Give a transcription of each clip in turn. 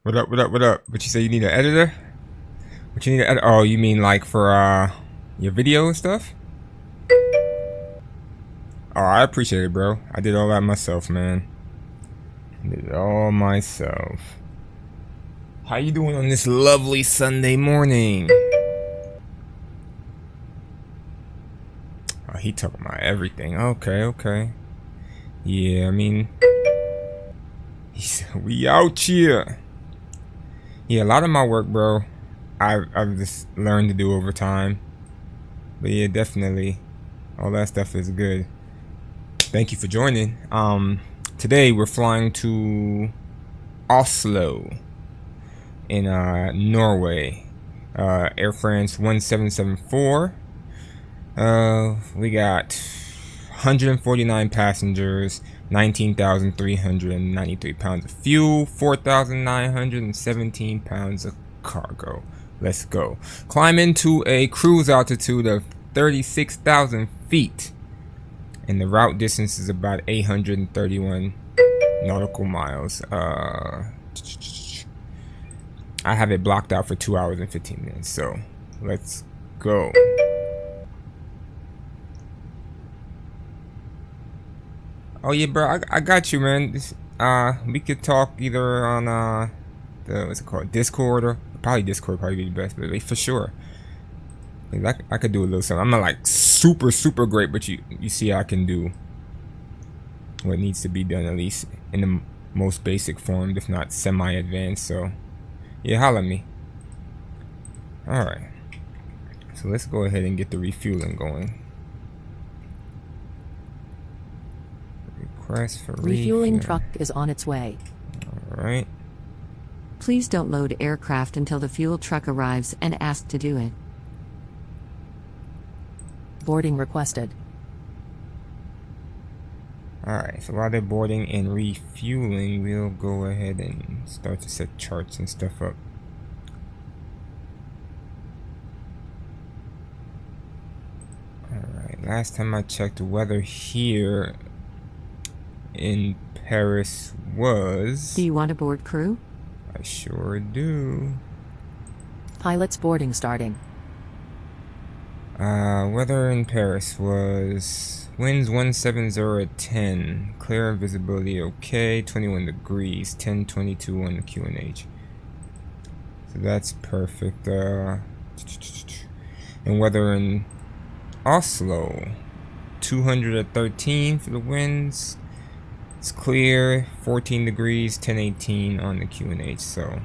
What up, what up, what up? What you say you need an editor? What you need to edit? Oh, you mean like for your video and stuff? Oh, I appreciate it, bro. I did all that myself, man. I did it all myself. How you doing on this lovely Sunday morning? Oh, he talking about everything. Okay, okay. Yeah, I mean, he said we out here. Yeah, a lot of my work, bro, I've just learned to do over time. But yeah, definitely, all that stuff is good. Thank you for joining. Today we're flying to Oslo in Norway. Air France 1774. We got 149 passengers, 19,393 pounds of fuel, 4,917 pounds of cargo. Let's go. Climb into a cruise altitude of 36,000 feet. And the route distance is about 831 nautical miles. I have it blocked out for 2 hours and 15 minutes. So let's go. Oh yeah, bro, I got you, man. We could talk either on the what's it called, Discord, or probably Discord probably be the best, but for sure. I could do a little something. I'm not like super great, but you see I can do what needs to be done, at least in the most basic form, if not semi-advanced. So yeah, holla at me. Alright, so let's go ahead and get the refueling going. Request for refueling truck is on its way. Alright. Please don't load aircraft until the fuel truck arrives and ask to do it. Boarding requested. Alright, so while they're boarding and refueling, we'll go ahead and start to set charts and stuff up. Alright, last time I checked, the weather here in Paris was... Do you want a board crew? I sure do. Pilots boarding starting. Weather in Paris was winds 170 at 10, clear visibility okay, 21 degrees, 1022 on the QNH. So that's perfect. And weather in Oslo, 200 at 13 for the winds. It's clear, 14 degrees, 1018 on the QNH. So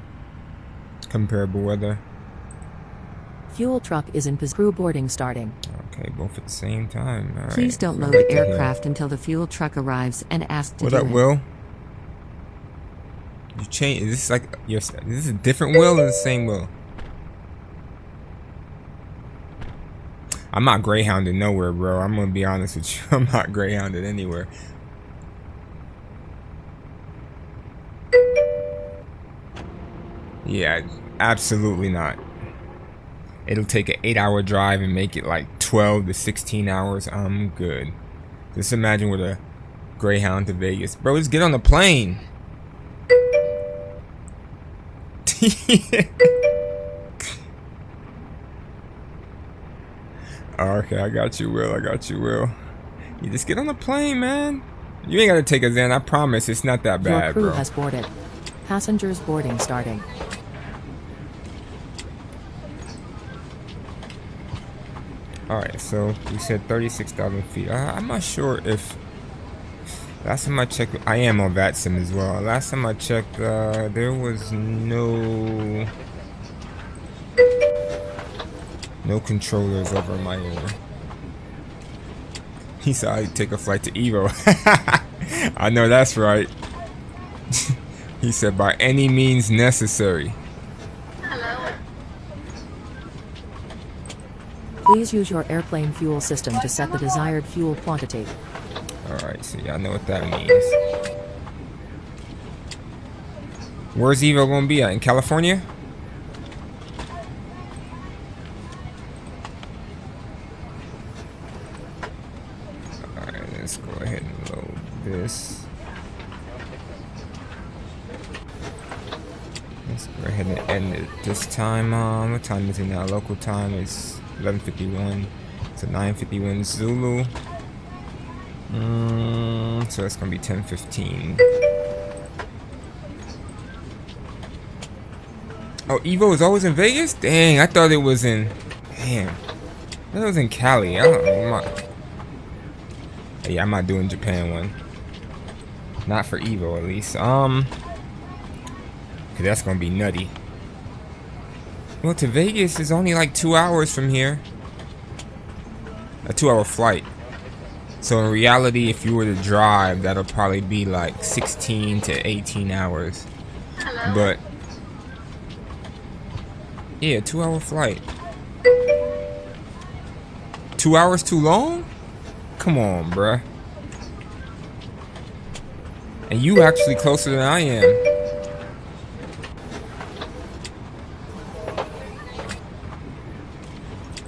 comparable weather. Fuel truck is in position. Crew boarding starting. Okay, both at the same time. All Please right, don't so load aircraft until the fuel truck arrives and ask to do it. What up, Will? You change? Is this like your? Is this a different Will or the same Will? I'm not greyhounded nowhere, bro. I'm gonna be honest with you. I'm not greyhounded anywhere. Yeah, absolutely not. It'll take an 8-hour drive and make it like 12 to 16 hours. I'm good. Just imagine with a Greyhound to Vegas. Bro, just get on the plane. Okay, I got you, Will. I got you, Will. You just get on the plane, man. You ain't gotta take us in. I promise it's not that bad, bro. Your crew has boarded. Passengers boarding starting. Alright, so we said 36,000 feet. I'm not sure if... Last time I checked... I am on VATSIM as well. Last time I checked, there was no... No controllers over my ear. He said I'd take a flight to Evo. I know that's right. He said by any means necessary. Please use your airplane fuel system to set the desired fuel quantity. Alright, so y'all know what that means. Where's Evo gonna be at? In California? Alright, let's go ahead and load this. Let's go ahead and end it this time. What time is it now? Local time is 11:51. So 9:51 Zulu. So that's gonna be 10:15. Oh, Evo is always in Vegas? Dang, I thought it was in. Damn, I thought it was in Cali. I don't know. Yeah, I'm not doing Japan one. Not for Evo, at least. Cause that's gonna be nutty. Well, to Vegas is only like 2 hours from here. A 2-hour flight. So in reality, if you were to drive, that'll probably be like 16 to 18 hours. Hello. But yeah, 2-hour flight. 2 hours too long? Come on, bruh. And you actually closer than I am.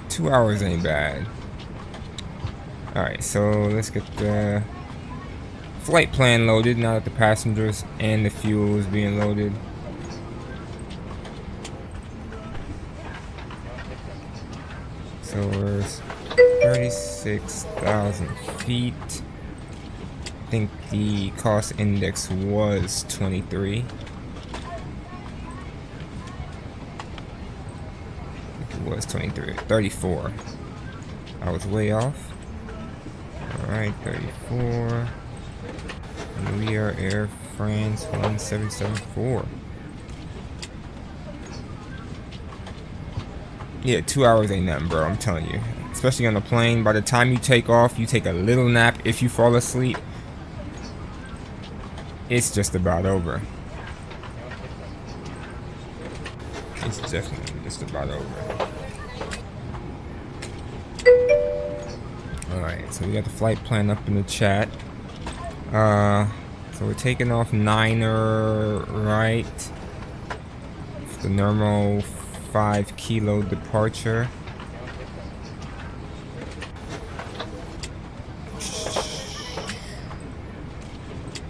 Two hours ain't bad. Alright, so let's get the flight plan loaded now that the passengers and the fuel is being loaded. So we're 36,000 feet. I think the cost index was 23. I think it was 23, 34. I was way off. Alright, 34. And we are Air France 1774. Yeah, 2 hours ain't nothing, bro. I'm telling you. Especially on the plane. By the time you take off, you take a little nap. If you fall asleep, it's just about over. It's definitely just about over. Alright, so we got the flight plan up in the chat. So we're taking off Niner right. The normal 5 kilo departure.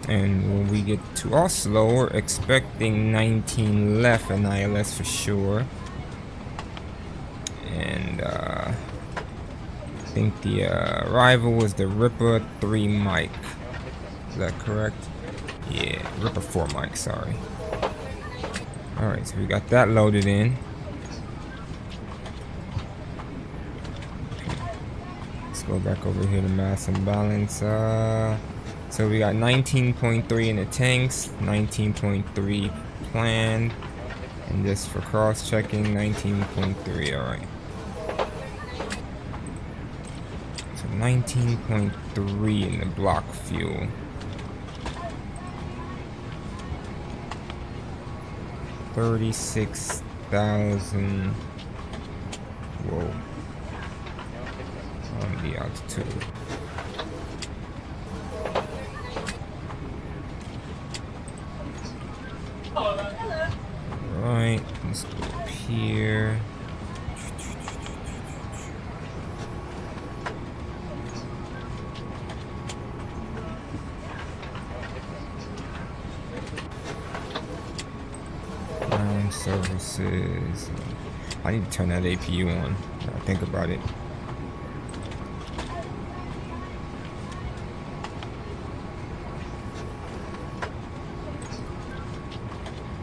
And when we get to Oslo, we're expecting 19 left in ILS for sure. And I think the arrival was the Ripper 3 mic. Is that correct? Yeah, Ripper 4 mic, sorry. Alright, so we got that loaded in. Okay. Let's go back over here to mass and balance. So we got 19.3 in the tanks, 19.3 planned, and just for cross-checking, 19.3, alright. So 19.3 in the block fuel. $36,000. Whoa. On the altitude. Right, let's go up here. Ground services. I need to turn that APU on. Now I think about it.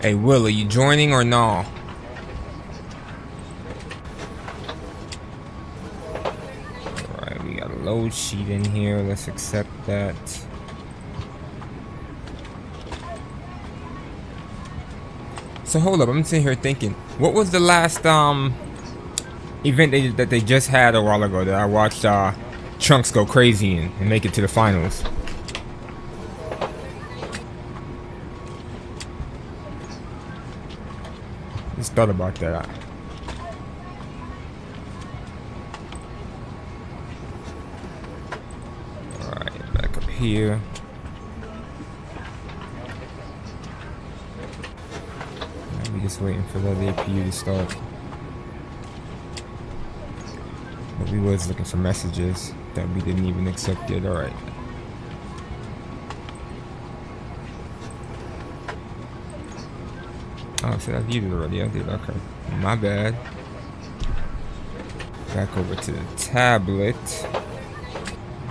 Hey, Will, are you joining or no? Alright, we got a load sheet in here. Let's accept that. So hold up, I'm sitting here thinking, what was the last event that they just had a while ago that I watched Trunks go crazy in and make it to the finals? Just thought about that. Alright, back up here. We just waiting for that APU to start. But we was looking for messages that we didn't even accept yet. Alright. Oh, so I viewed it already. I did. Okay. My bad. Back over to the tablet.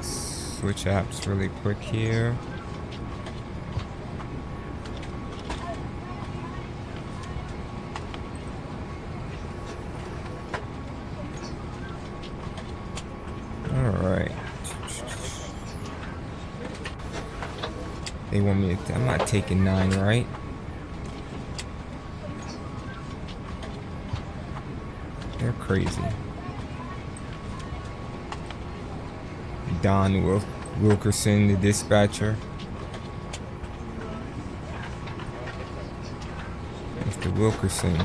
Switch apps really quick here. Alright. They want me to... I'm not taking 9, right? They're crazy. Don Wilkerson, the dispatcher. Mr. Wilkerson.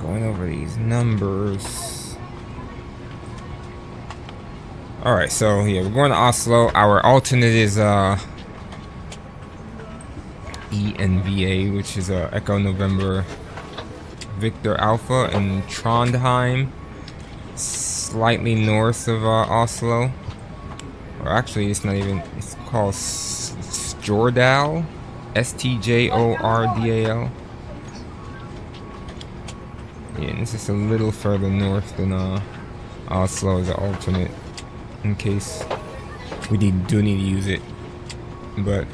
Going over these numbers. Alright, so yeah, we're going to Oslo. Our alternate is ENVA, which is Echo November Victor Alpha in Trondheim, slightly north of Oslo. Or actually, it's not even, it's called Stjordal, Stjordal. Yeah, and it's just a little further north than Oslo as an alternate, in case we do need to use it. But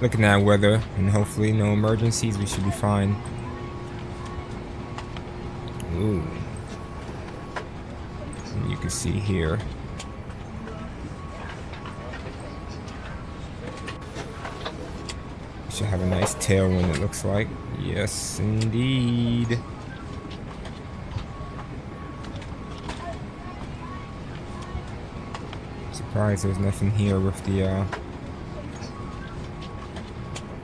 looking at weather and hopefully no emergencies, we should be fine. Ooh. And you can see here. We should have a nice tailwind, it looks like. Yes, indeed. Surprised there's nothing here with the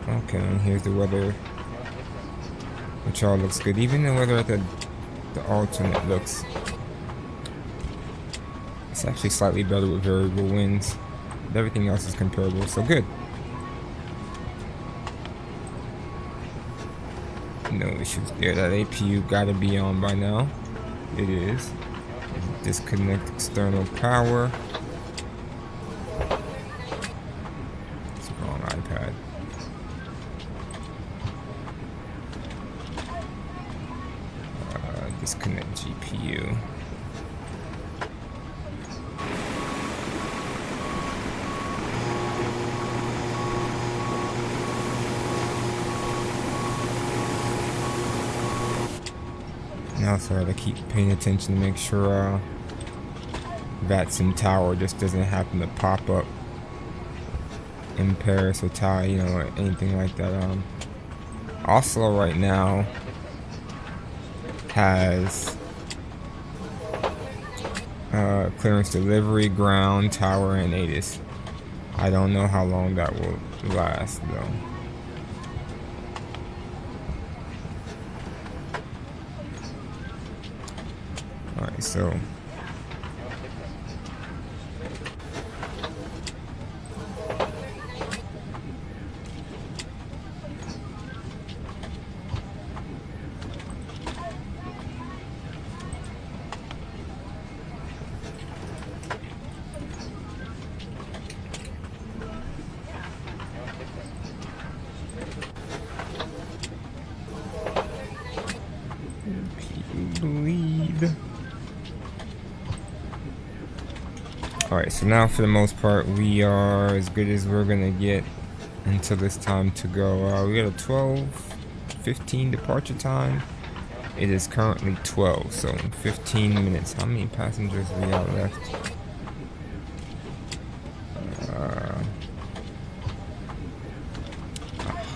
okay, and here's the weather, which all looks good. Even the weather at the alternate looks, it's actually slightly better with variable winds, but everything else is comparable, so good. No issues there. That APU gotta be on by now. It is. Disconnect external power. It's the wrong iPad. Disconnect GPU. Now, so I gotta keep paying attention to make sure Vatsim Tower just doesn't happen to pop up in Paris or Thai, you know, or anything like that. Oslo right now has clearance delivery, ground, tower, and ATIS. I don't know how long that will last though. Alright, so bleed. Alright, so now for the most part we are as good as we're gonna get until it's time to go. We got a 12:15 departure time. It is currently 12, so in 15 minutes. How many passengers we got left?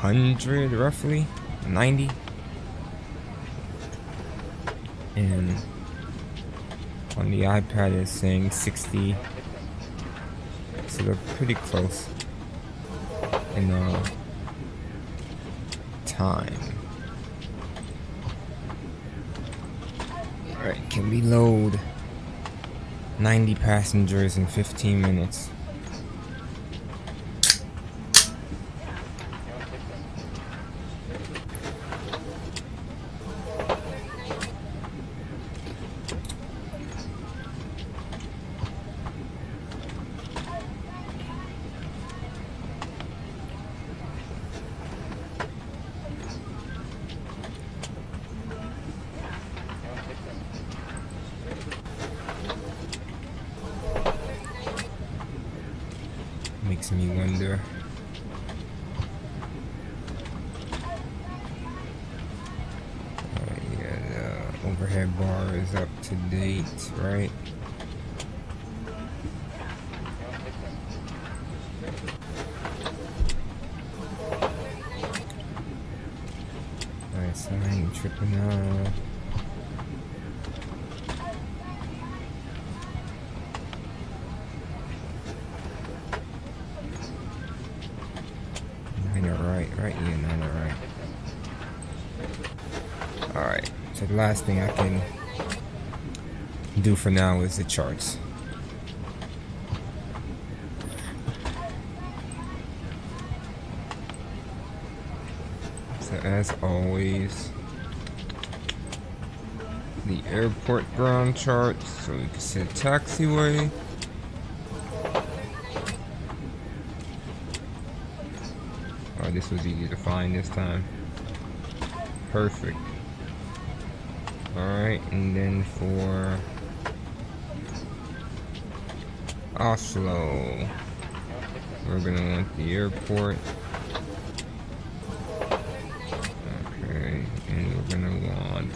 100 roughly, 90. And on the iPad it's saying 60, so they're pretty close in time. Alright, can we load 90 passengers in 15 minutes? Makes me wonder. Yeah, the overhead bar is up to date, right? Alright, so I ain't tripping out. Right? Yeah, 9 right. Alright, so the last thing I can do for now is the charts. So as always, the airport ground charts, so we can see the taxiway. Oh, this was easy to find this time. Perfect. Alright, and then for Oslo, we're gonna want the airport. Okay, and we're gonna want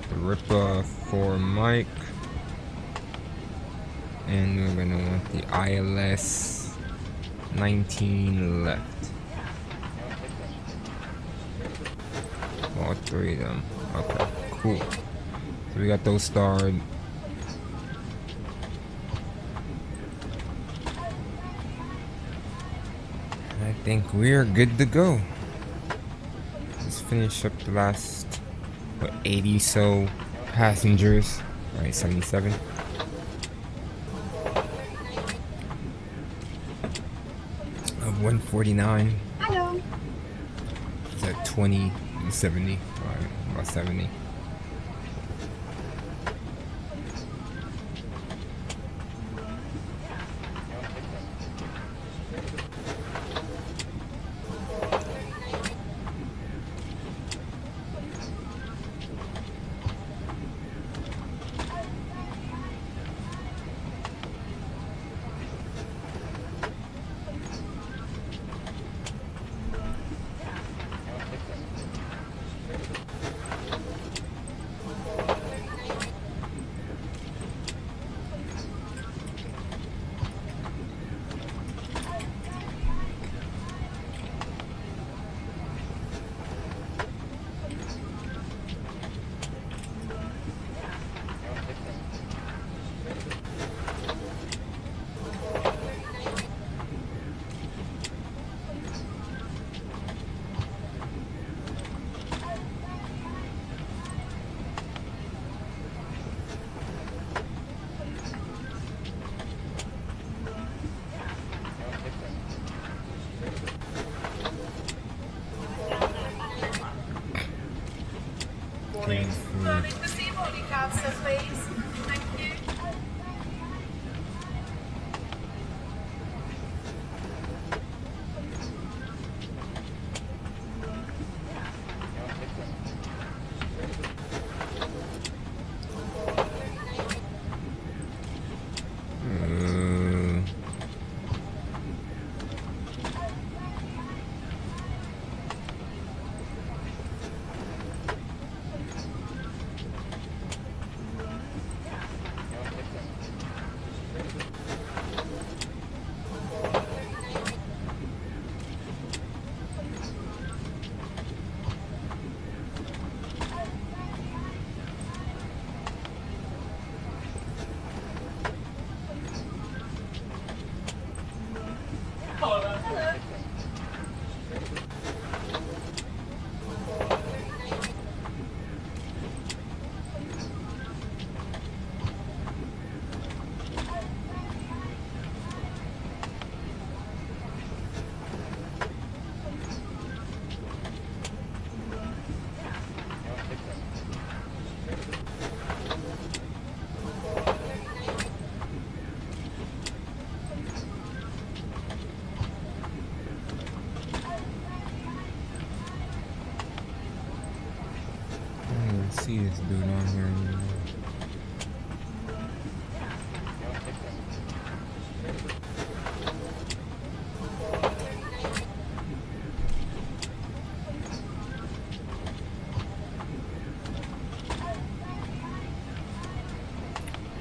the Ripa for Mike. And we're gonna want the ILS 19 left. All three of them. Okay, cool. So we got those starred. I think we're good to go. Let's finish up the last, what, 80 so passengers. Right, 77. Of 149. Hello. Is that 20 and 70? Alright, about 70.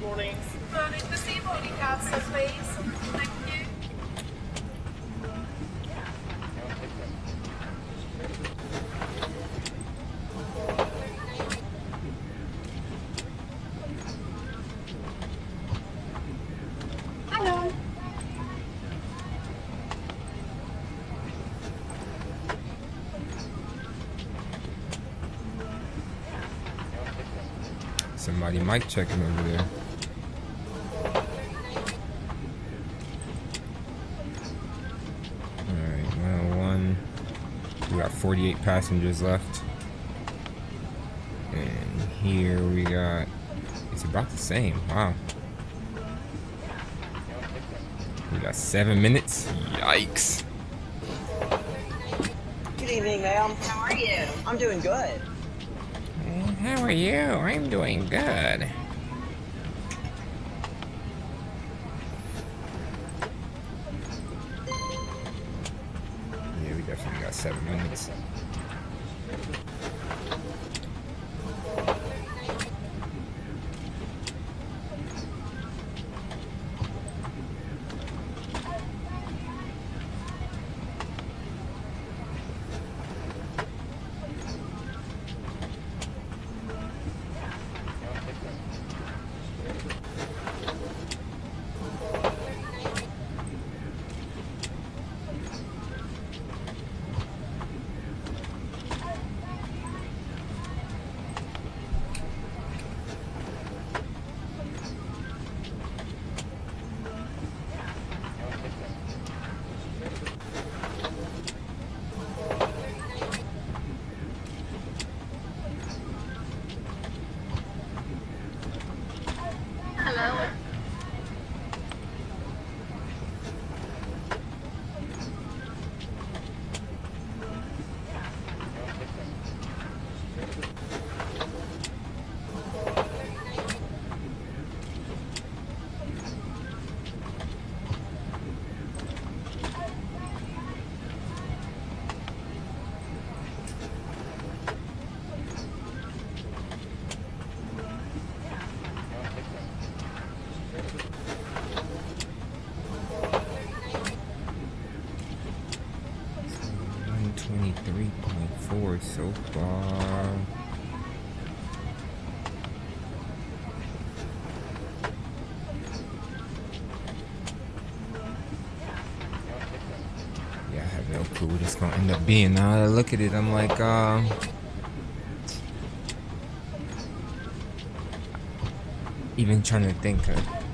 Morning. Morning. The seaboarding council, please. Thank you. Hello. Somebody mic checking over there. Alright, 101. We got 48 passengers left. And here we got... It's about the same. Wow. We got 7 minutes. Yikes. Good evening, ma'am. How are you? I'm doing good. How are you? I'm doing good. Yeah, we definitely got 7 minutes. Hello. So 123.4 so far. Yeah, I have no clue what it's gonna end up being. Now that I look at it, I'm like, even trying to think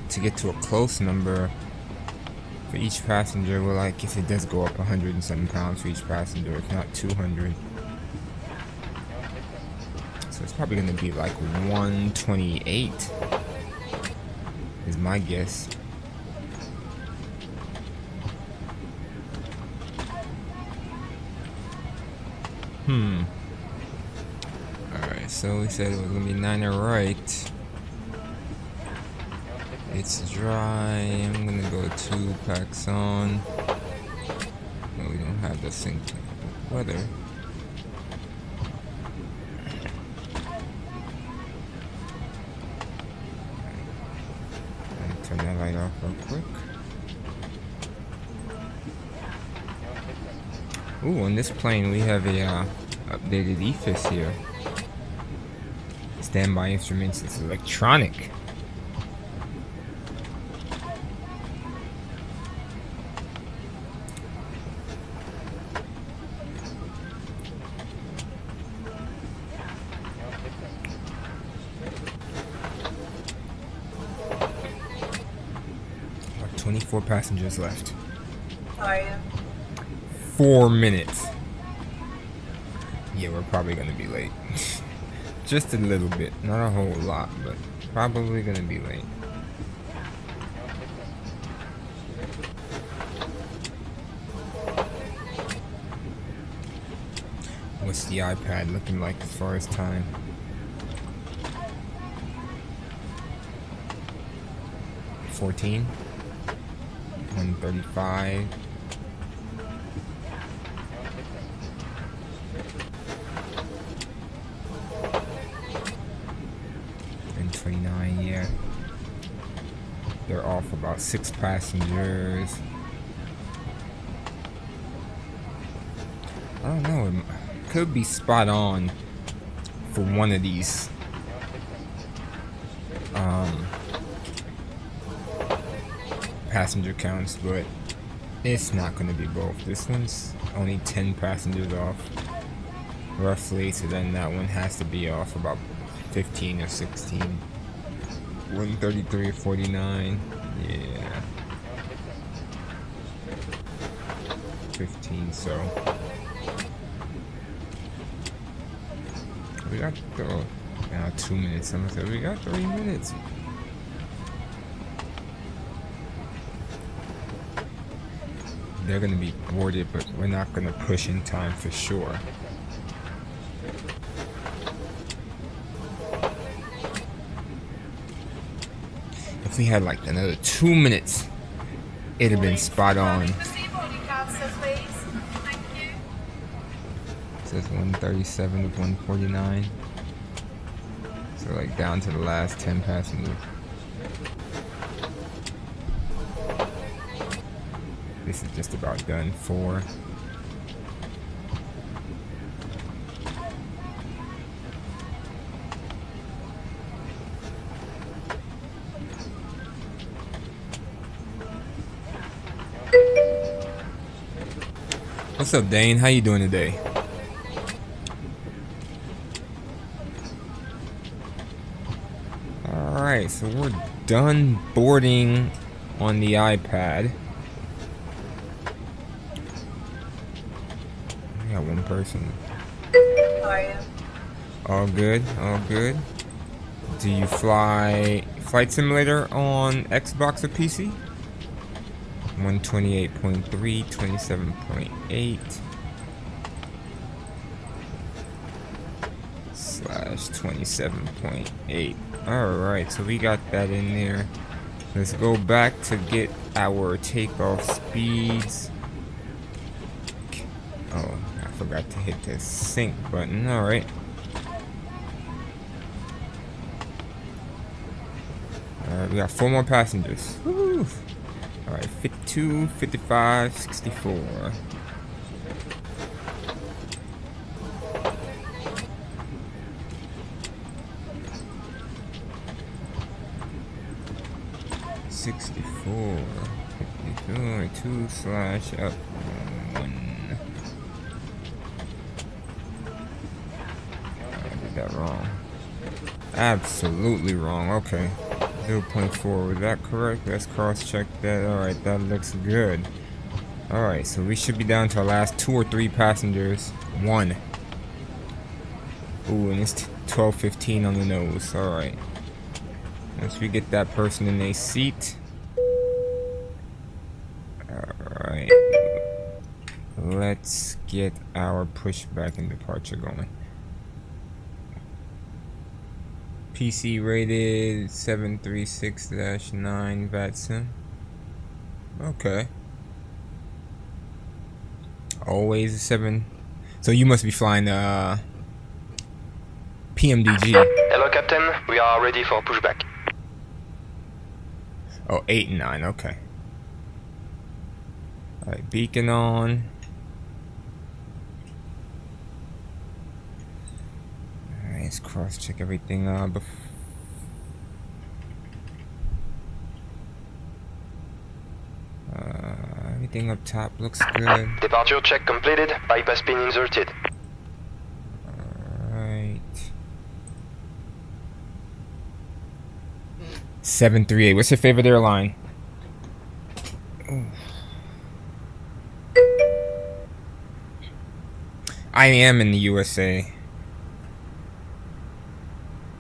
to get to a close number for each passenger. Well, like if it does go up 107 pounds for each passenger, if not 200. So it's probably gonna be like 128 is my guess. Alright, so we said it was gonna be 9 right. It's dry. I'm gonna go 2 packs on. No, we don't have the sync weather. Turn that light off real quick. Ooh, on this plane we have a updated EFIS here. Standby instruments. It's electronic. About 24 passengers left. How are you? 4 minutes. Yeah, we're probably gonna be late. Just a little bit, not a whole lot, but probably gonna be late. What's the iPad looking like as far as time? 14, 135. And 29, yeah. they're off about 6 passengers. I don't know, it could be spot on for one of these passenger counts, but it's not going to be both. This one's only 10 passengers off roughly, so then that one has to be off about 15 or 16. 133 or 49, yeah, 15. So we got now 2 minutes. Someone said we got 3 minutes. They're gonna be boarded, but we're not gonna push in time for sure. If we had like another 2 minutes, it'd have been spot on. It says 137 of 149. So like down to the last 10 passengers. This is just about done. 4. What's up, Dane? How you doing today? Alright, so we're done boarding on the iPad. We got one person. How are you? All good, all good. Do you fly Flight Simulator on Xbox or PC? 128.3, 27.8 slash 27.8. Alright, so we got that in there. Let's go back to get our takeoff speeds. Oh, I forgot to hit the sync button. Alright. We got 4 more passengers. Woo! Alright, 52, 55, 64. $64, 52, 2 slash up 1. I did that wrong. Absolutely wrong. Okay. 0.4, was that correct? Let's cross-check that. Alright, that looks good. Alright, so we should be down to our last 2 or 3 passengers. 1. Ooh, and it's 12:15 on the nose. Alright. Once we get that person in a seat. Alright. Let's get our pushback and departure going. PC rated 736-9 VATSIM. Okay. Always a 7. So you must be flying the PMDG. Hello, Captain. We are ready for pushback. Oh, 8 and 9. Okay. Alright, beacon on. Alright, let's cross check everything everything up top looks good. Departure check completed. Bypass pin inserted. Alright. 738. What's your favorite airline? Ooh. I am in the USA.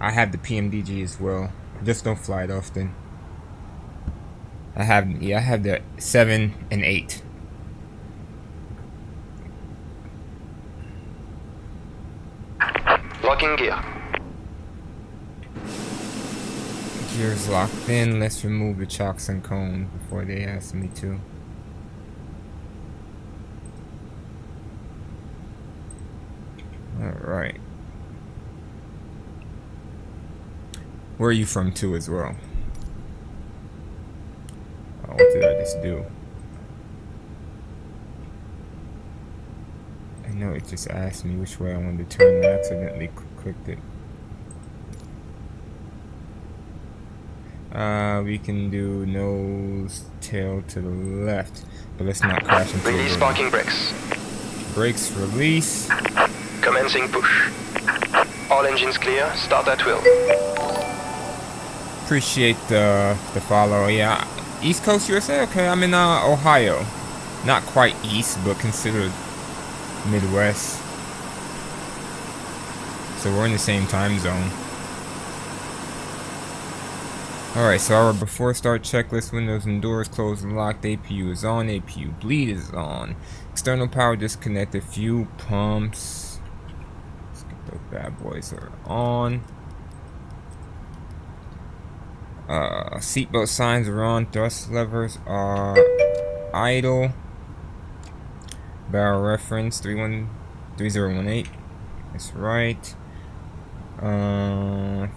I have the PMDG as well. I just don't fly it often. I have the 7 and 8. Locking gear. Gears locked in. Let's remove the chocks and cones before they ask me to. Alright. Where are you from too as well? what did I just do? I know it just asked me which way I wanted to turn and I accidentally clicked it. We can do nose, tail to the left, but let's not crash into Release it. parking brakes. Brakes release. Commencing push. All engines clear. Start at will. Appreciate the follow. Yeah, East Coast USA. Okay, I'm in Ohio. Not quite east, but considered Midwest. So we're in the same time zone. Alright, so our before start checklist: windows and doors closed and locked, APU is on, APU bleed is on, external power disconnected, fuel pumps, let's get those bad boys are on, seatbelt signs are on, thrust levers are idle, barrel reference 3018, that's right,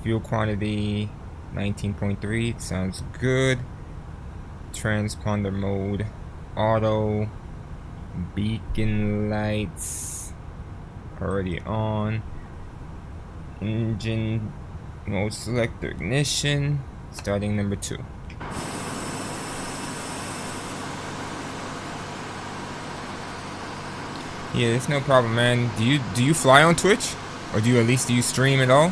fuel quantity 19.3, sounds good. Transponder mode auto, beacon lights already on, engine mode selector ignition, starting number 2. Yeah, it's no problem, man. Do you fly on Twitch, or do you stream at all?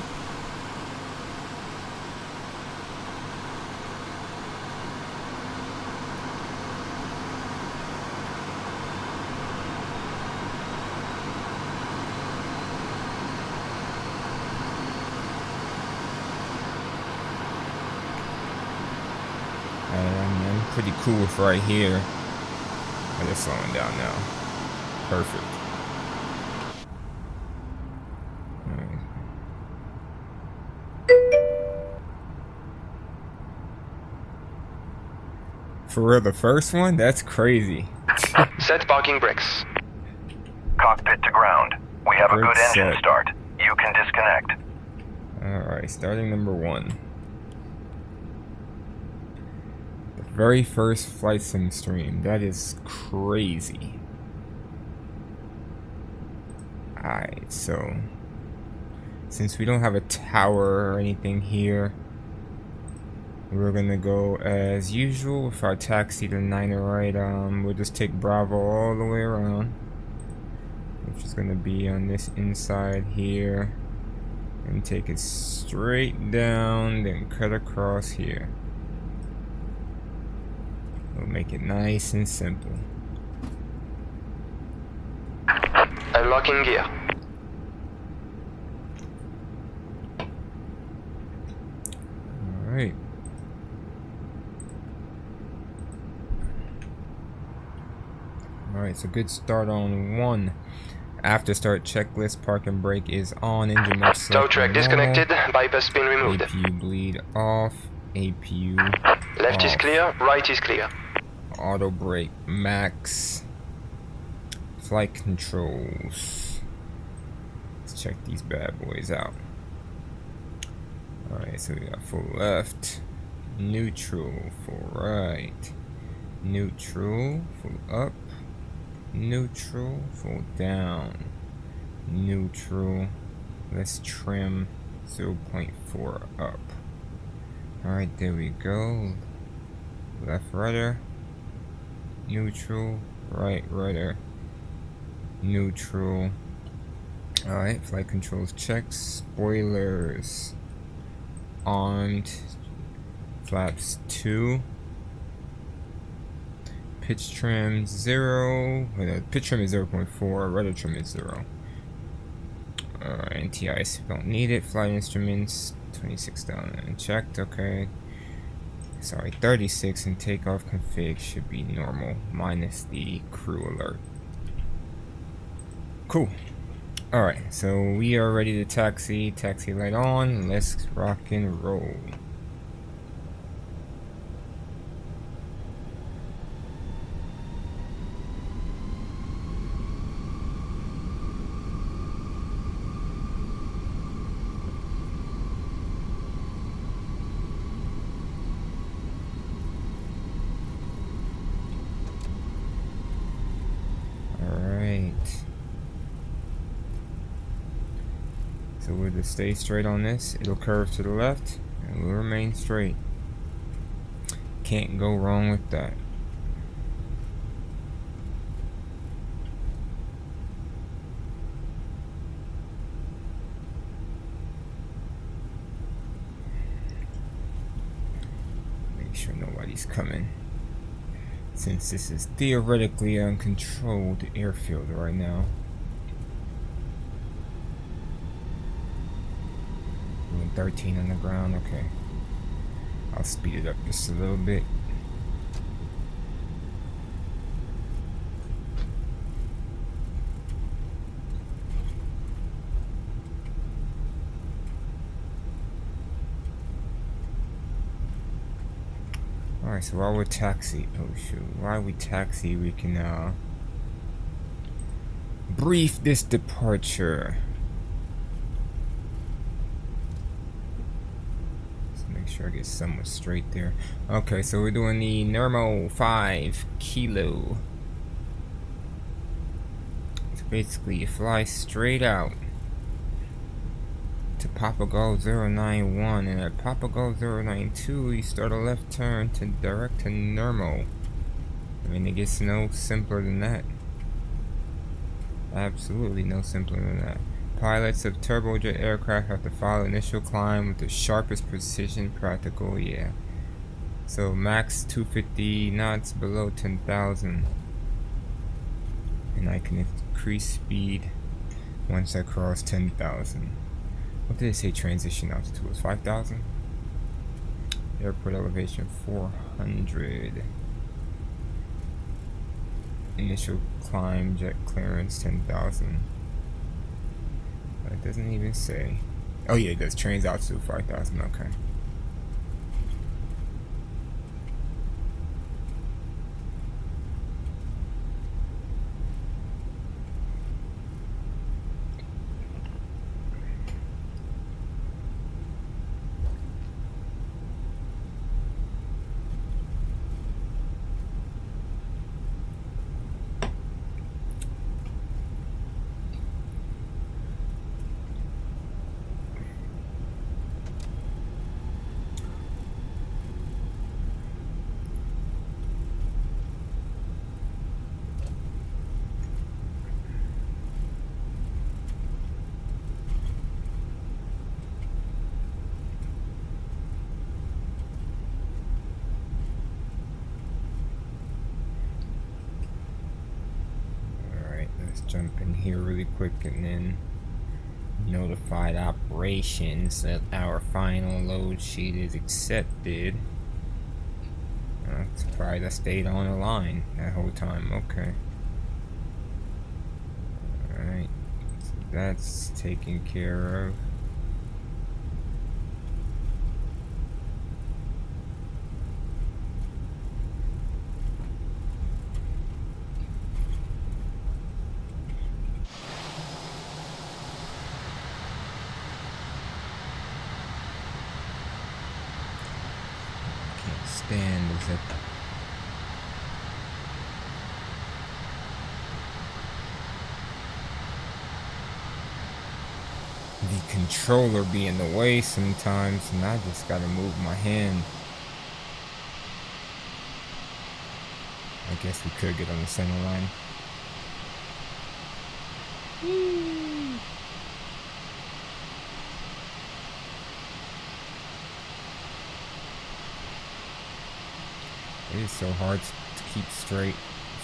I'm pretty cool with right here. I'm just slowing down now. Perfect. Alright. For real, the first one? That's crazy. Set parking brakes. Cockpit to ground. We have a Brakes good engine set. start. You can disconnect. Alright, starting number 1. The very first flight sim stream. That is crazy. Alright, so since we don't have a tower or anything here, we're gonna go as usual with our taxi to 9 right. We'll just take Bravo all the way around, which is gonna be on this inside here, and take it straight down, then cut across here. We'll make it nice and simple. Unlocking gear. Alright. Alright, so good start on 1. After start checklist, park and brake is on, engine mode Tow select track normal, disconnected. Bypass pin removed. APU bleed off, APU Left is off. clear. Right is clear. Auto brake max, flight controls. Let's check these bad boys out. Alright, so we got full left, neutral, full right, neutral, full up, neutral, full down, neutral. Let's trim 0.4 up. Alright, there we go. Left rudder, neutral, right rudder, neutral. Alright, flight controls checked, spoilers armed, flaps 2, pitch trim 0, pitch trim is 0.4, rudder trim is 0. NTIs, we don't need it. Flight instruments 26 down and checked, okay. Sorry, 36, and takeoff config should be normal, minus the crew alert. Cool. Alright, so we are ready to taxi. Taxi light on. Let's rock and roll. just stay straight on this. It'll curve to the left and will remain straight. Can't go wrong with that. Make sure nobody's coming, since this is theoretically an uncontrolled airfield right now. Doing 13 on the ground, okay. I'll speed it up just a little bit. Alright, so while we're taxi, oh shoot, while we taxi, we can brief this departure. Let's make sure I get somewhat straight there. Okay, so we're doing the Nermo 5 kilo. So basically, you fly straight out to Papago 091, and at Papago 092 you start a left turn to direct to Nermo. I mean, it gets no simpler than that. Absolutely no simpler than that. Pilots of turbojet aircraft have to follow initial climb with the sharpest precision practical, yeah. So max 250 knots below 10,000. And I can increase speed once I cross 10,000. What did it say transition altitude was? 5,000? Airport elevation 400. Initial climb jet clearance 10,000. But it doesn't even say. Oh yeah, it does. Trains altitude 5,000. Okay. Jump in here really quick and then notified operations that our final load sheet is accepted. I'm surprised I stayed on the line that whole time. Okay. Alright. So that's taken care of. Stand is that the controller be in the way sometimes, and I just gotta move my hand. I guess we could get on the center line. It is so hard to keep straight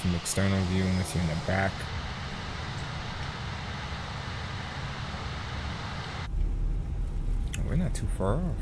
from external view unless you're in the back. We're not too far off.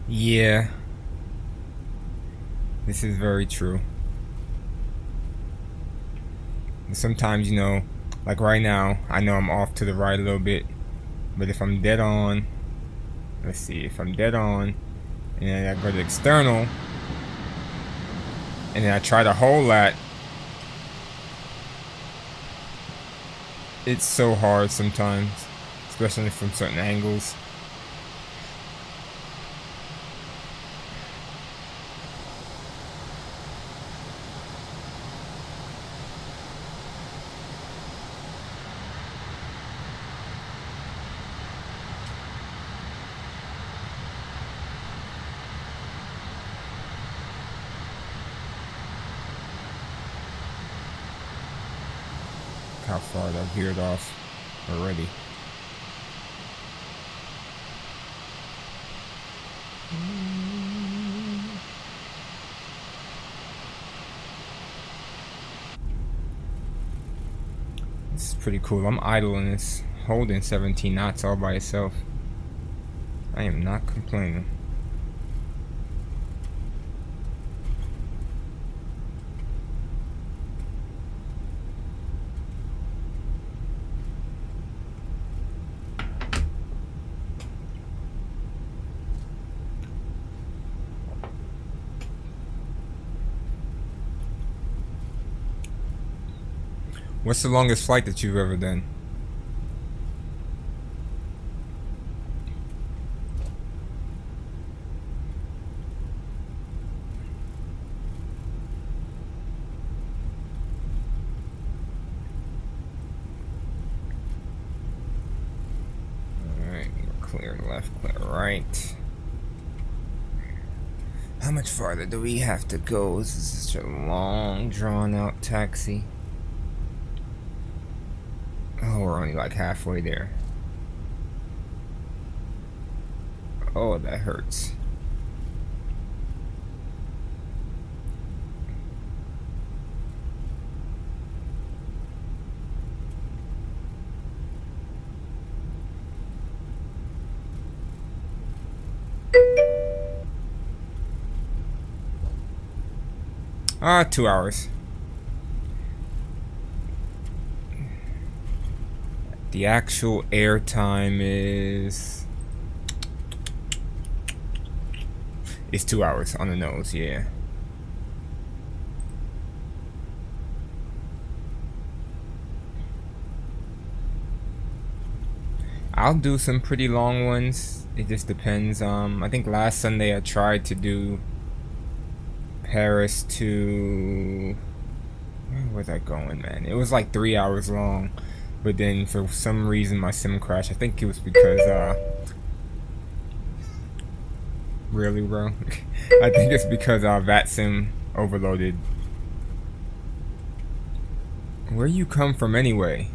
Yeah. This is very true. Sometimes, you know, like right now, I know I'm off to the right a little bit, but if I'm dead on, let's see, if I'm dead on, and then I go to external, and then I try to hold that, it's so hard sometimes, especially from certain angles. How far I've veered off already. This is pretty cool. I'm idling this, holding 17 knots all by itself. I am not complaining. What's the longest flight that you've ever done? Alright, clear left, clear right. How much farther do we have to go? This is such a long, drawn-out taxi. Oh, we're only like halfway there. Oh, that hurts. Ah, 2 hours. The actual air time is... It's 2 hours on the nose, yeah. I'll do some pretty long ones. It just depends. I think last Sunday I tried to do Paris to... Where was I going, man? It was like 3 hours long. But then for some reason my sim crashed. I think it was because really, bro? I think it's because VATSIM overloaded. Where you come from anyway?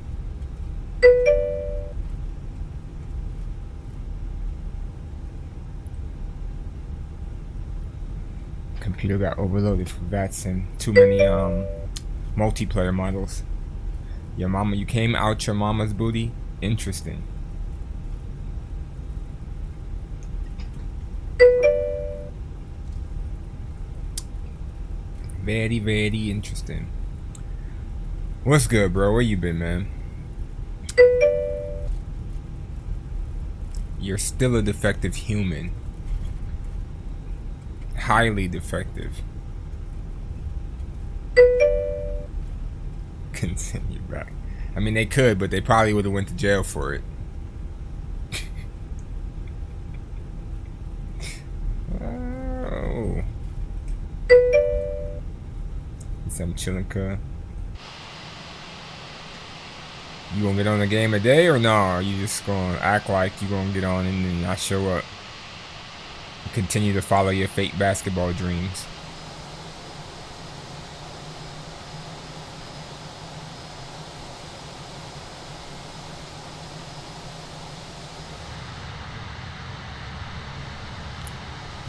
Computer got overloaded for VATSIM. Too many multiplayer models. Your mama, you came out your mama's booty? Interesting. Very, very interesting. What's good, bro? Where you been, man? You're still a defective human. Highly defective. Continue back. I mean, they could, but they probably would have went to jail for it. Oh. Some chilling, cuz. You gonna get on the game a day or no? Or you just gonna act like you gonna get on and then not show up? Continue to follow your fake basketball dreams.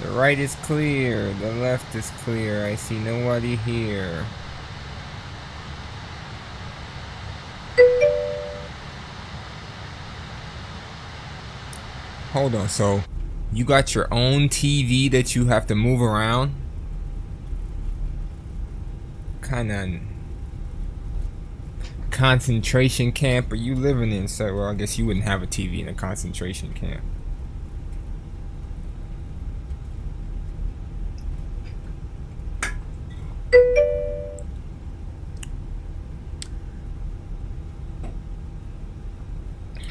The right is clear, the left is clear. I see nobody here. Hold on, so You got your own TV that you have to move around? Kind of concentration camp are you living in? So, well, I guess you wouldn't have a TV in a concentration camp.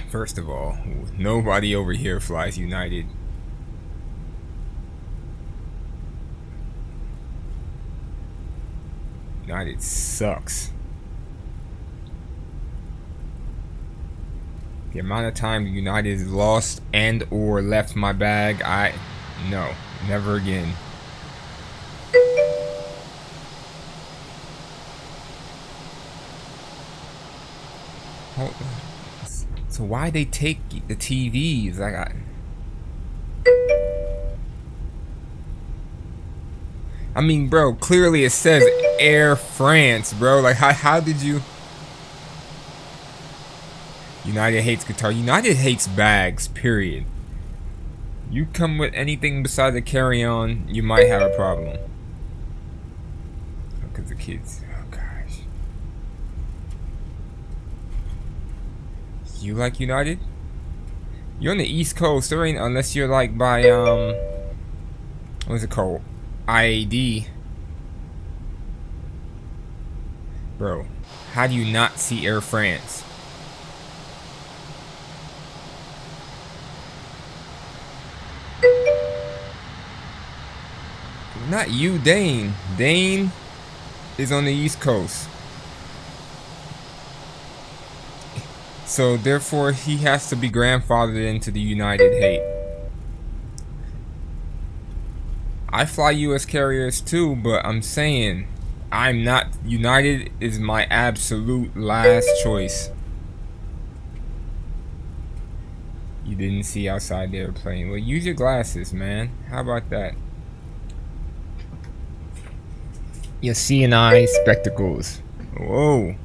First of all, nobody over here flies United. United sucks. The amount of time United has lost and or left my bag, no, never again. Hold on. So why they take the TVs? I mean, bro, clearly it says Air France, bro. Like, how did you? United hates guitar. United hates bags, period. You come with anything besides a carry-on, you might have a problem. Look at the kids. Oh, gosh. You like United? You're on the East Coast. There ain't, unless you're like by, what's it called? IAD. Bro, how do you not see Air France? Not you, Dane. Dane is on the East Coast. So therefore he has to be grandfathered into the United hate. I fly US carriers too, but I'm saying I'm not. United is my absolute last choice. You didn't see outside the airplane. Well, use your glasses, man. How about that? Your CNI spectacles. Whoa.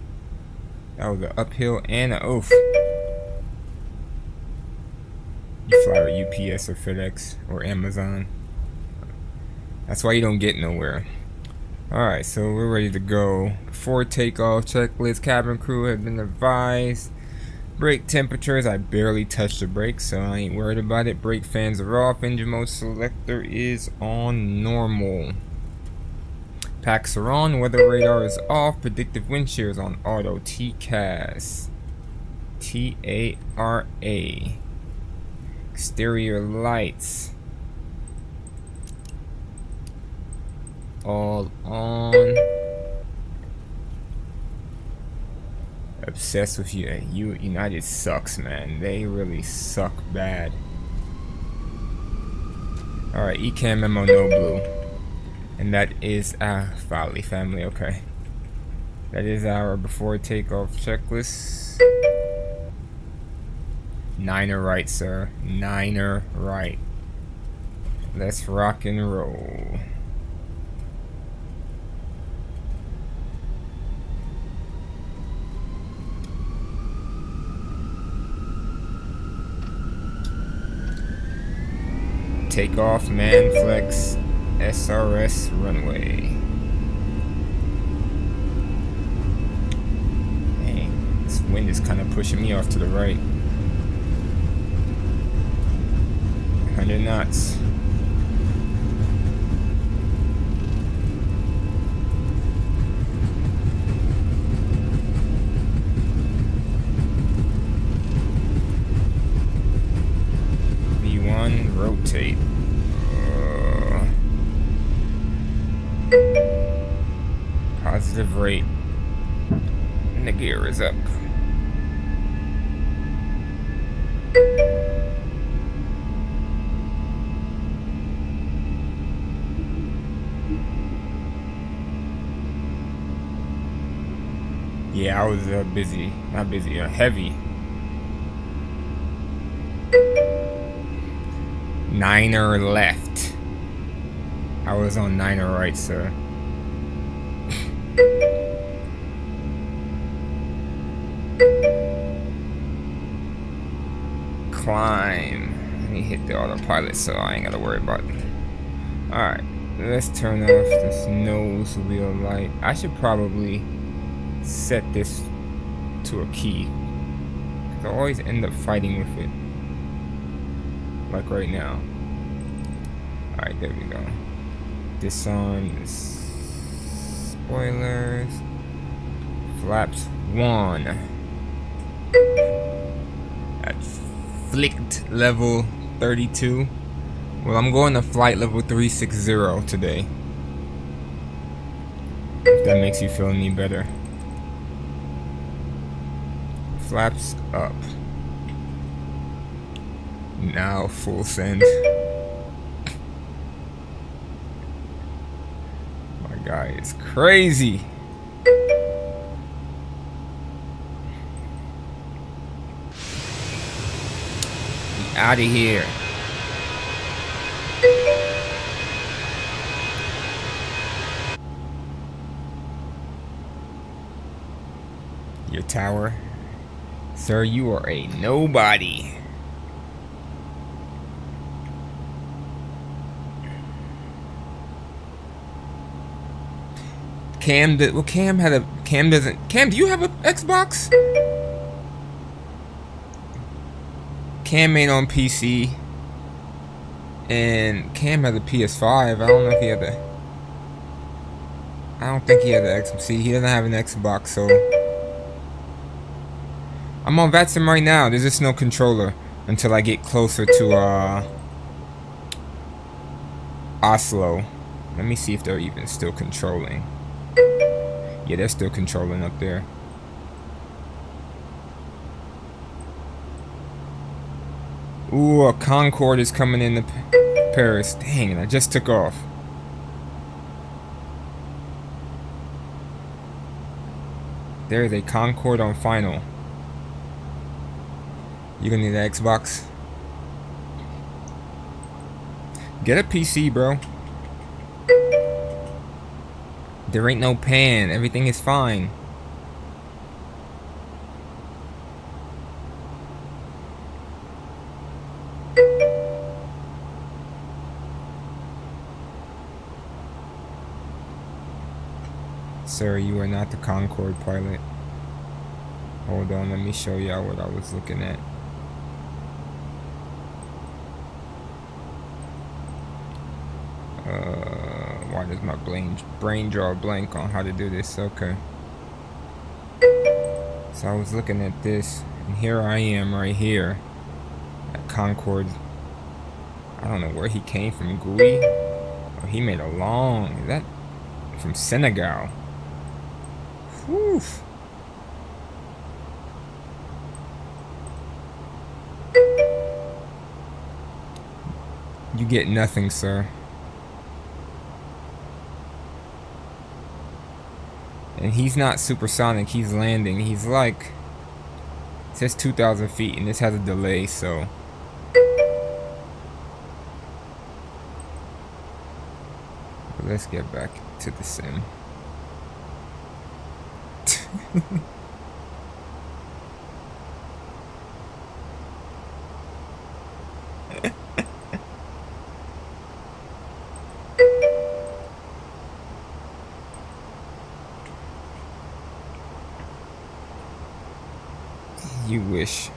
That was an uphill and an oof. You fly with UPS or FedEx or Amazon. That's why you don't get nowhere. Alright, so we're ready to go. Before takeoff, checklist, cabin crew have been advised. Brake temperatures, I barely touched the brakes, so I ain't worried about it. Brake fans are off. Engine mode selector is on normal. Packs are on. Weather radar is off. Predictive wind shear is on auto. TCAS. TARA. Exterior lights. All on. Obsessed with you. United sucks, man. They really suck bad. Alright, ECAM memo, no blue. And that is family, okay. That is our before takeoff checklist. 9er right, sir. 9er right. Let's rock and roll. Takeoff, man flex, SRS runway. Dang, this wind is kind of pushing me off to the right. 100 knots. V1, rotate. Positive rate. And the gear is up. Yeah, I was busy. Not busy, heavy. 9er left. I was on 9er right, sir. Climb. I me hit the autopilot so I ain't gotta worry about it. Alright, let's turn off this nose wheel light. I should probably set this to a key, because I always end up fighting with it. Like right now. Alright, there we go. Disarm this. Spoilers. Flaps 1. At flicked level 32. Well, I'm going to flight level 360 today. If that makes you feel any better. Flaps up. Now full send. My guy is crazy. Out of here. Your tower. Sir, you are a nobody. Cam did. Well, Cam had a. Cam doesn't. Cam, do you have an Xbox? Cam ain't on PC. And Cam has a PS5. I don't know if he had the. I don't think he had the Xbox. See, he doesn't have an Xbox, so. I'm on VATSIM right now. There's just no controller until I get closer to Oslo. Let me see if they're even still controlling. Yeah, they're still controlling up there. Ooh, a Concorde is coming into Paris. Dang it, I just took off. There's a Concorde on final. You gonna need an Xbox? Get a PC, bro. There ain't no pan. Everything is fine. Sir, you are not the Concorde pilot. Hold on, let me show y'all what I was looking at. Why does my brain draw a blank on how to do this? Okay. So I was looking at this, and here I am right here at Concorde. I don't know where he came from, Gui? Oh, he made a long, is that from Senegal? Whew. You get nothing, sir. And he's not supersonic, he's landing. He's like, it says 2,000 feet, and this has a delay, so. But let's get back to the sim. You wish.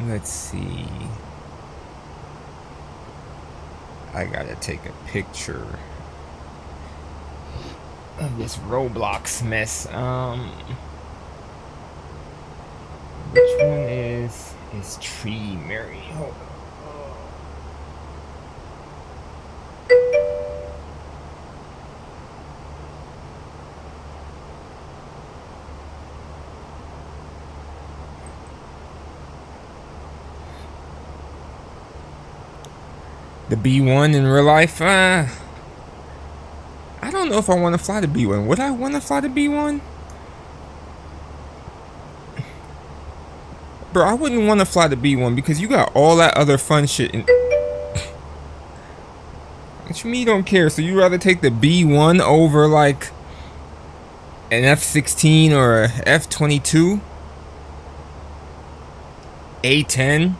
Let's see. I gotta take a picture of this Roblox mess. Which one is Tree Mary? Hold on. The B1 in real life? I don't know if I want to fly the B1. Would I want to fly the B1? Bro, I wouldn't want to fly the B1 because you got all that other fun shit in. What you mean you don't care? So you rather take the B1 over like an F16 or a F22? A10?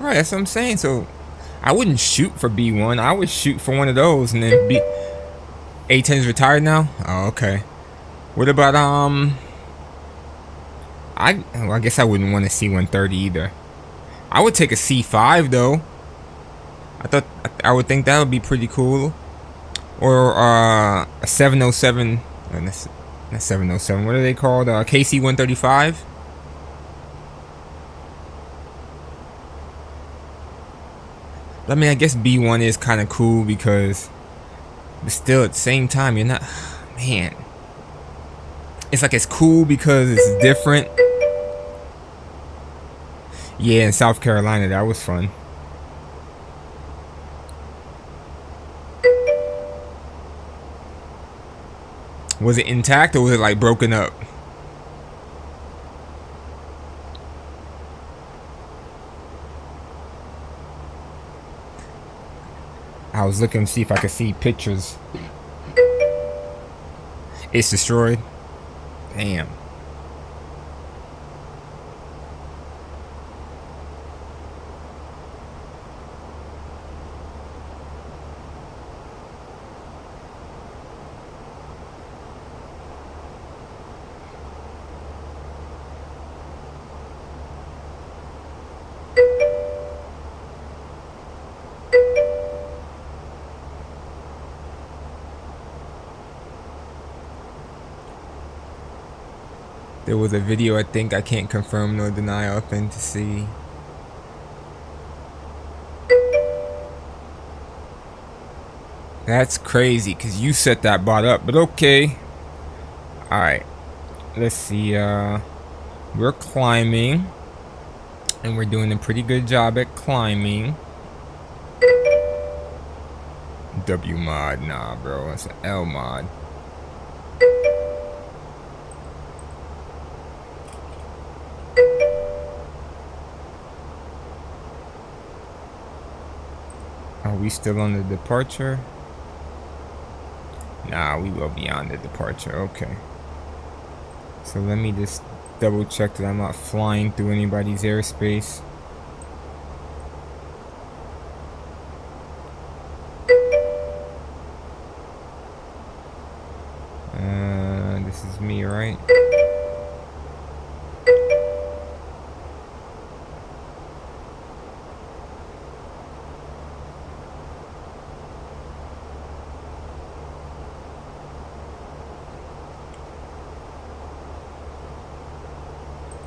Right, that's what I'm saying. So I wouldn't shoot for B1. I would shoot for one of those, and then A10's retired now? Oh, okay. What about I guess I wouldn't want a C-130 either. I would take a C5 though. I would think that would be pretty cool. Or a 707. That's 707. What are they called? KC-135. I mean, I guess B1 is kind of cool because, but still at the same time, you're not, man. It's like it's cool because it's different. Yeah, in South Carolina, that was fun. Was it intact or was it like broken up? I was looking to see if I could see pictures. It's destroyed. Damn. There was a video, I think, I can't confirm nor deny authenticity. That's crazy, because you set that bot up, but okay. Alright. Let's see, we're climbing. And we're doing a pretty good job at climbing. W mod, nah bro, it's an L mod. Are we still on the departure? Nah, we will be on the departure. Okay. So let me just double check that I'm not flying through anybody's airspace. This is me, right?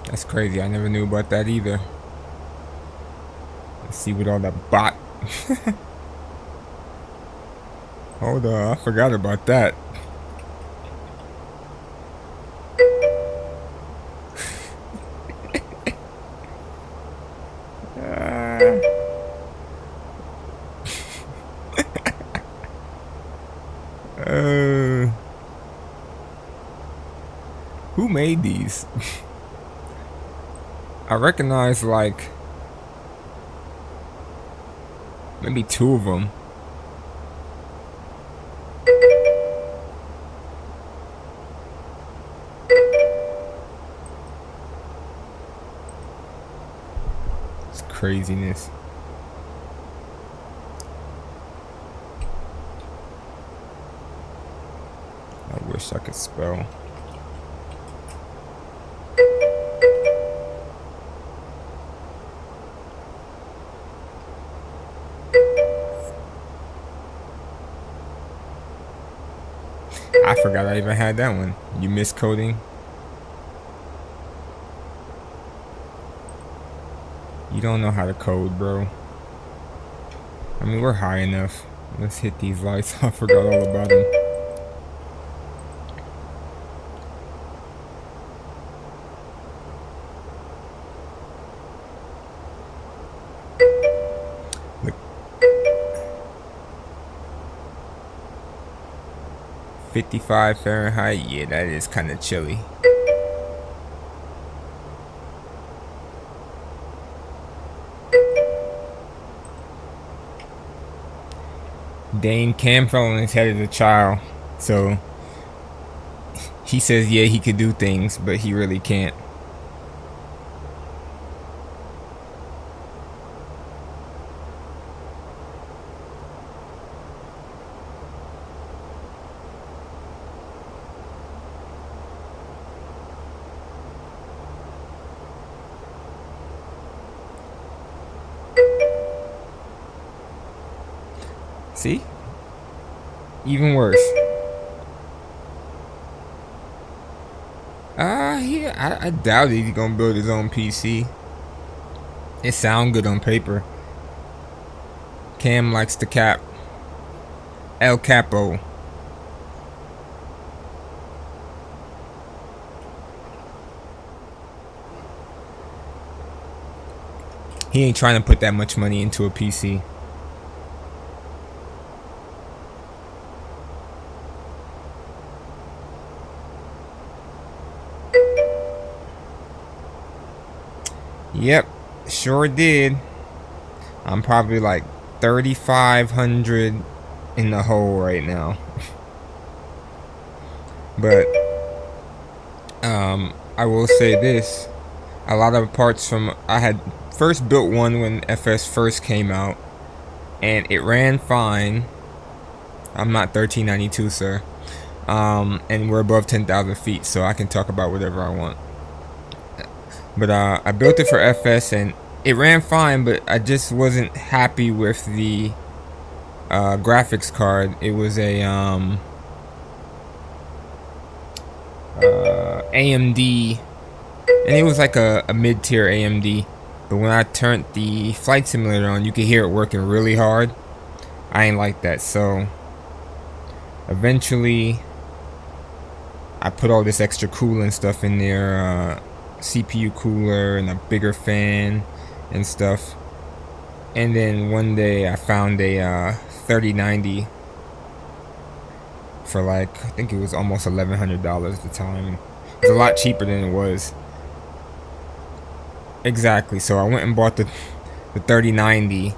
That's crazy. I never knew about that either. Let's see what all that bot. Hold on, I forgot about that. Who made these? I recognize like maybe two of them. It's craziness. I wish I could spell. I forgot I even had that one. You miscoding? You don't know how to code, bro. I mean, we're high enough. Let's hit these lights. I forgot all about them. Look. 55 Fahrenheit. Yeah, that is kind of chilly. Dane Cam fell on his head as a child, so he says yeah he could do things, but he really can't. See? Even worse. I doubt he's gonna build his own PC. It sounds good on paper. Cam likes to cap. El Capo. He ain't trying to put that much money into a PC. Yep, sure did. I'm probably like 3,500 in the hole right now. But I will say this: a lot of parts from I had first built one when FS first came out, and it ran fine. I'm not 1392, sir. And we're above 10,000 feet, so I can talk about whatever I want. But I built it for FS and it ran fine, but I just wasn't happy with the graphics card. It was a AMD, and it was like a mid-tier AMD. But when I turned the flight simulator on, you could hear it working really hard. I ain't like that, so eventually I put all this extra cooling stuff in there. CPU cooler and a bigger fan and stuff, and then one day I found a 3090 for like, I think it was almost $1,100 at the time. It's a lot cheaper than it was. Exactly. So I went and bought the 3090,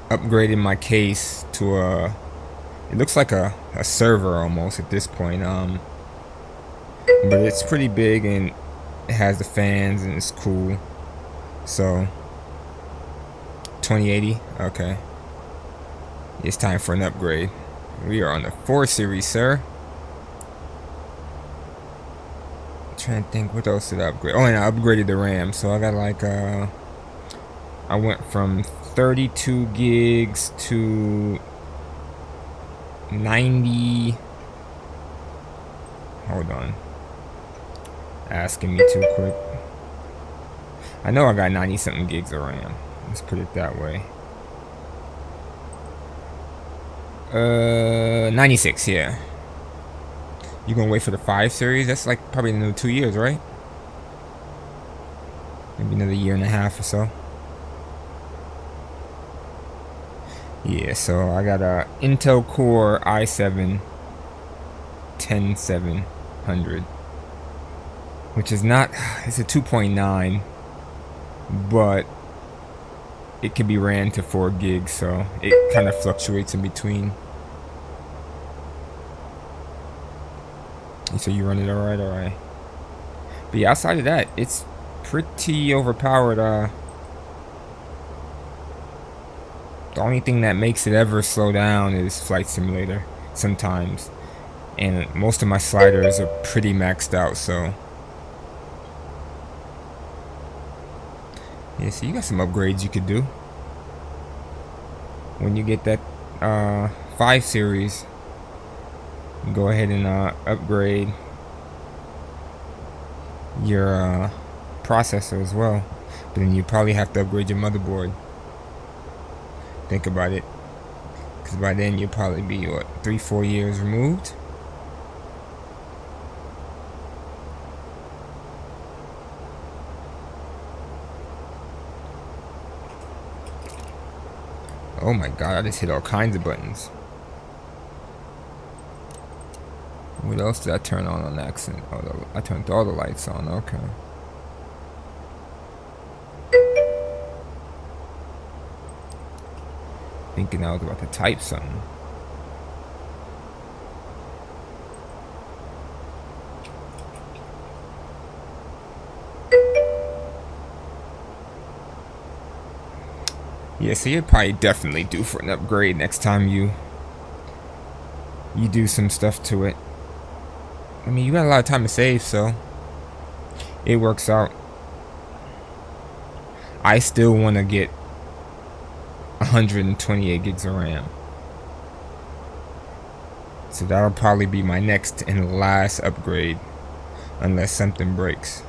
upgraded my case to a, it looks like a server almost at this point, but it's pretty big and it has the fans and it's cool. So 2080, okay. It's time for an upgrade. We are on the 4 series, sir. I'm trying to think, what else did I upgrade? Oh, and I upgraded the RAM. So I got like I went from 32 gigs to 90. Hold on. Asking me too quick. I know I got 90 something gigs of RAM. Let's put it that way. 96, yeah. You gonna wait for the 5 series? That's like probably another 2 years, right? Maybe another year and a half or so. Yeah, so I got a Intel Core i7-10700. Which is not, it's a 2.9, but it can be ran to 4 gigs, so it kind of fluctuates in between. So you run it alright. But yeah, outside of that, it's pretty overpowered. The only thing that makes it ever slow down is Flight Simulator sometimes. And most of my sliders are pretty maxed out, so. Yeah, so you got some upgrades you could do. When you get that 5 series, go ahead and upgrade your processor as well. But then you probably have to upgrade your motherboard. Think about it. Because by then you'll probably be, what, 3-4 years removed? Oh my god, I just hit all kinds of buttons. What else did I turn on accident? Oh, I turned all the lights on. Okay. Thinking I was about to type something. Yeah, so you're probably definitely due for an upgrade next time you do some stuff to it. I mean, you got a lot of time to save, so it works out. I still want to get 128 gigs of RAM. So that'll probably be my next and last upgrade, unless something breaks.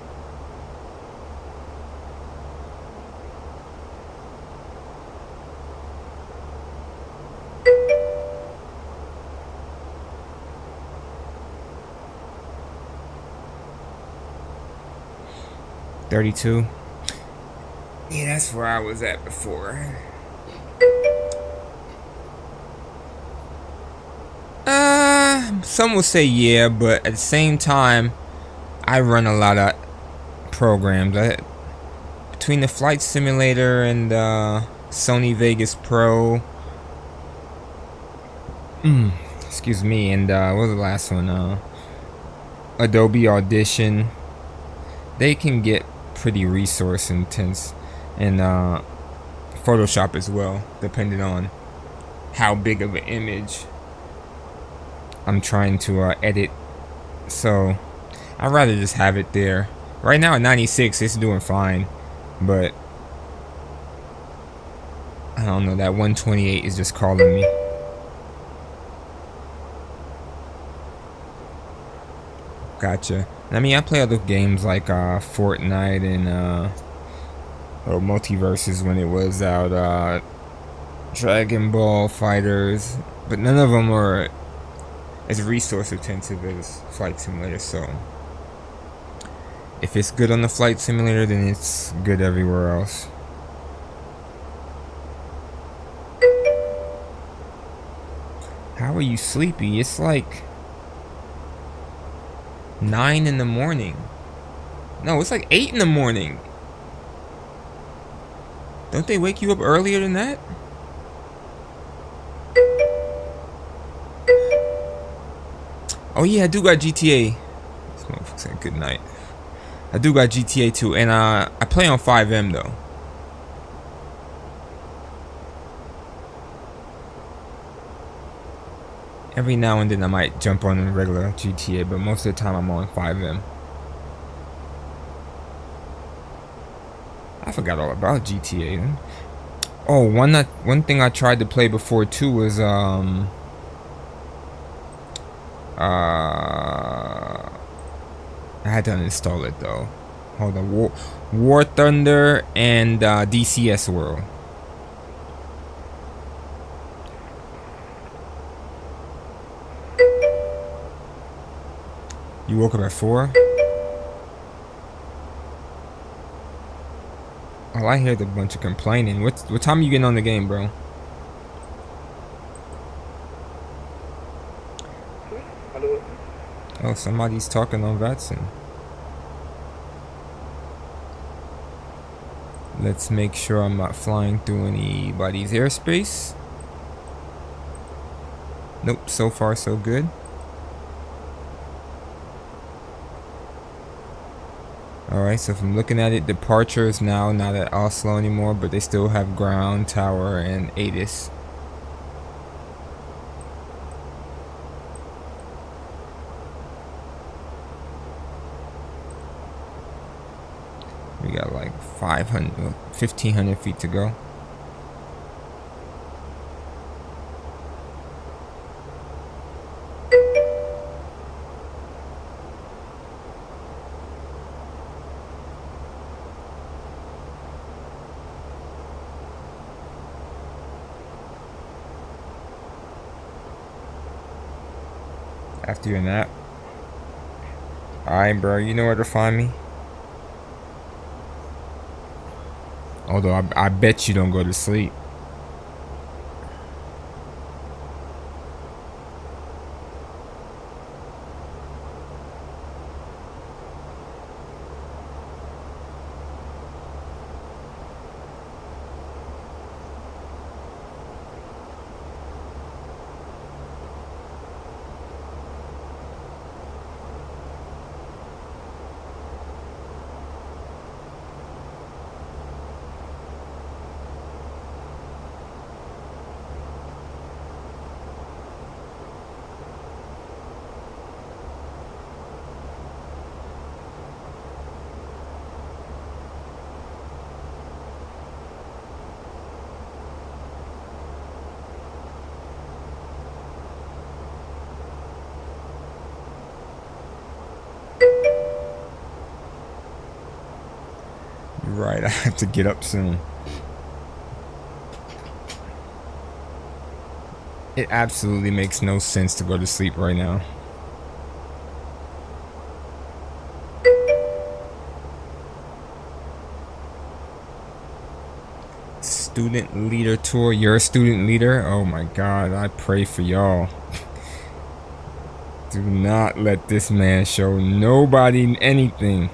$32. Yeah, that's where I was at before. Some will say yeah, but at the same time, I run a lot of programs. Between the flight simulator and Sony Vegas Pro, excuse me, and what was the last one? Adobe Audition. They can get pretty resource intense, and Photoshop as well, depending on how big of an image I'm trying to edit. So I'd rather just have it there. Right now at 96, it's doing fine, but I don't know, that 128 is just calling me. Gotcha. I mean, I play other games like Fortnite and Multiverses when it was out, Dragon Ball Fighters, but none of them were as resource intensive as Flight Simulator. So if it's good on the Flight Simulator, then it's good everywhere else. How are you sleepy? It's like 9 in the morning. No, it's like 8 in the morning. Don't they wake you up earlier than that? Oh yeah, I do got GTA. This motherfucker said good night. I do got GTA too, and I play on 5M though. Every now and then I might jump on a regular GTA, but most of the time I'm on 5M. I forgot all about GTA. Oh, one thing I tried to play before too was I had to uninstall it though. Hold on, War Thunder and DCS World. You woke up at 4? Oh, I heard a bunch of complaining. What time are you getting on the game, bro? Oh, somebody's talking on Vatson. Let's make sure I'm not flying through anybody's airspace. Nope, so far so good. Alright, so if I'm looking at it, departure is now not at Oslo anymore, but they still have ground, tower, and ATIS. We got like 1,500 feet to go. After your nap. Alright, bro, you know where to find me. Although I bet you don't go to sleep. right, I have to get up soon. It absolutely makes no sense to go to sleep right now. Student leader tour. You're a student leader? Oh my god, I pray for y'all. Do not let this man show nobody anything.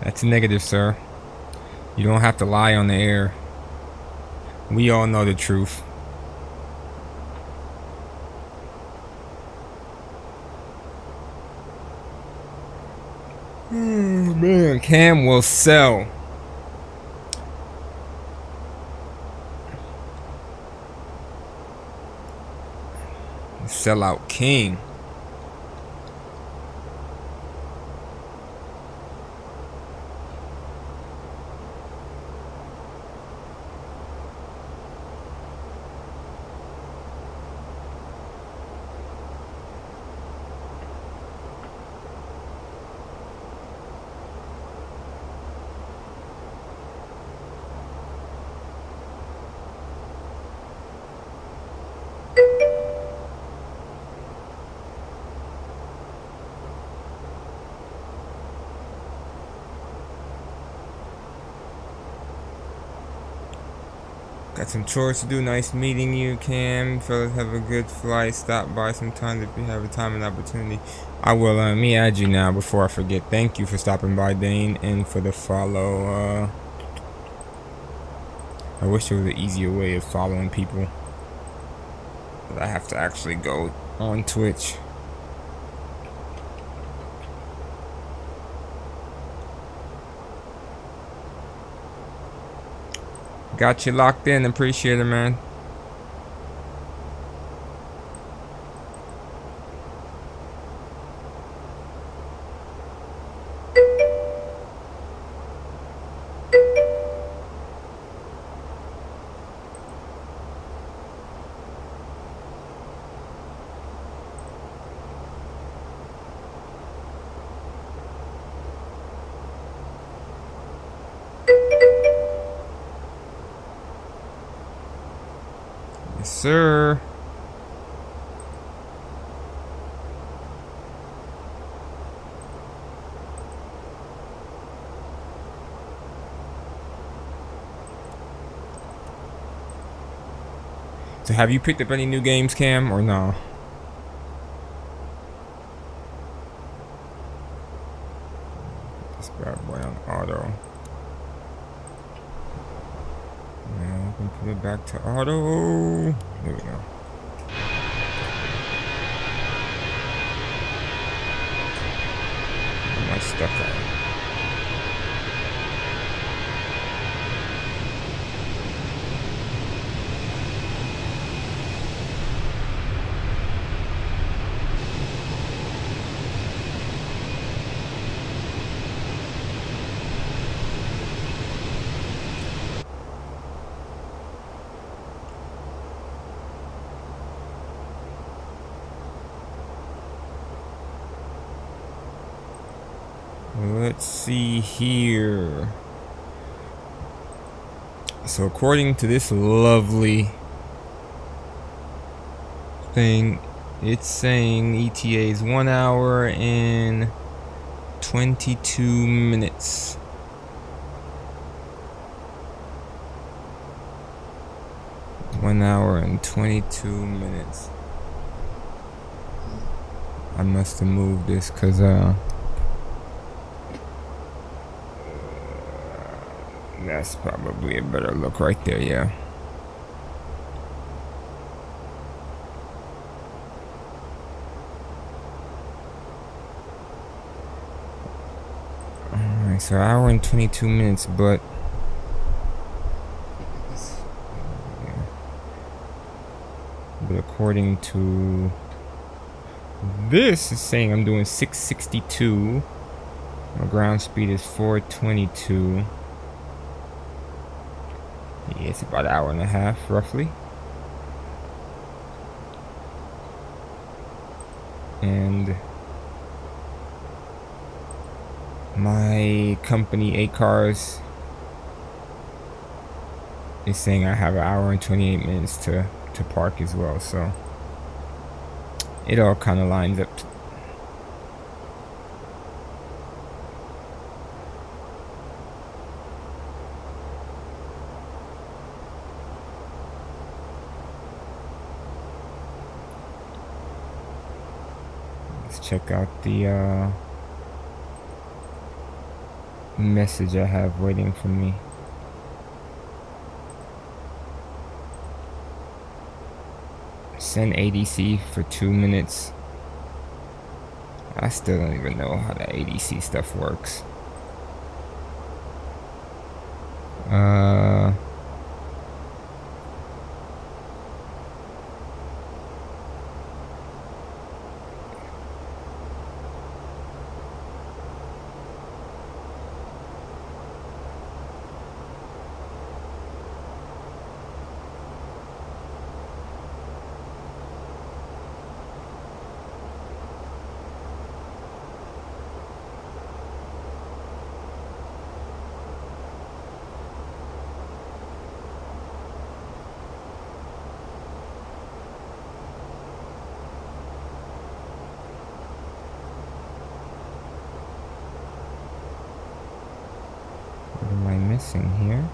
That's a negative, sir. You don't have to lie on the air. We all know the truth. Man, Cam will sell. Sellout king. Got some chores to do. Nice meeting you, Cam. Fellas, have a good flight. Stop by sometimes if you have a time and opportunity. I will. Let me add you now before I forget. Thank you for stopping by, Dane, and for the follow. I wish there was an easier way of following people, but I have to actually go on Twitch. Got you locked in. Appreciate it, man. Yes, sir. So have you picked up any new games, Cam, or no? This bad boy on auto. Now we can put it back to auto. There we go. Where am I stuck at? Let's see here. So according to this lovely thing, it's saying ETA is 1 hour and 22 minutes. One hour and 22 minutes. I must have moved this because That's probably a better look right there, yeah. Alright, so hour and 22 minutes, but according to this, is saying I'm doing 662. My ground speed is 422. Yeah, it's about an hour and a half, roughly. And my company, A-Cars, is saying I have an hour and 28 minutes to park as well. So it all kind of lines up. Check out the message I have waiting for me. Send ADC for 2 minutes. I still don't even know how the ADC stuff works. What am I missing here?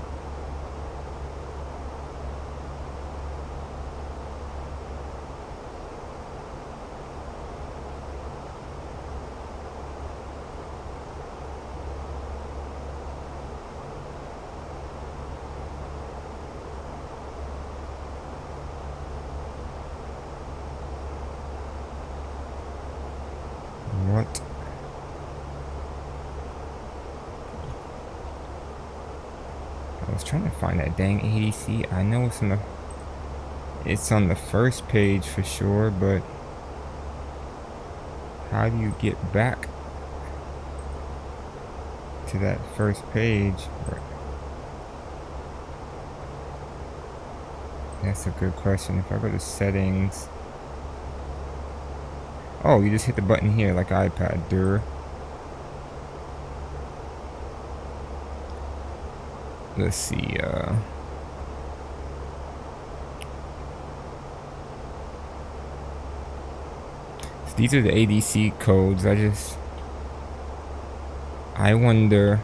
What? I was trying to find that dang ADC. I know it's on the first page for sure, but how do you get back to that first page? That's a good question. If I go to settings, oh, you just hit the button here like iPad, dude. Let's see, so these are the ADC codes. I wonder.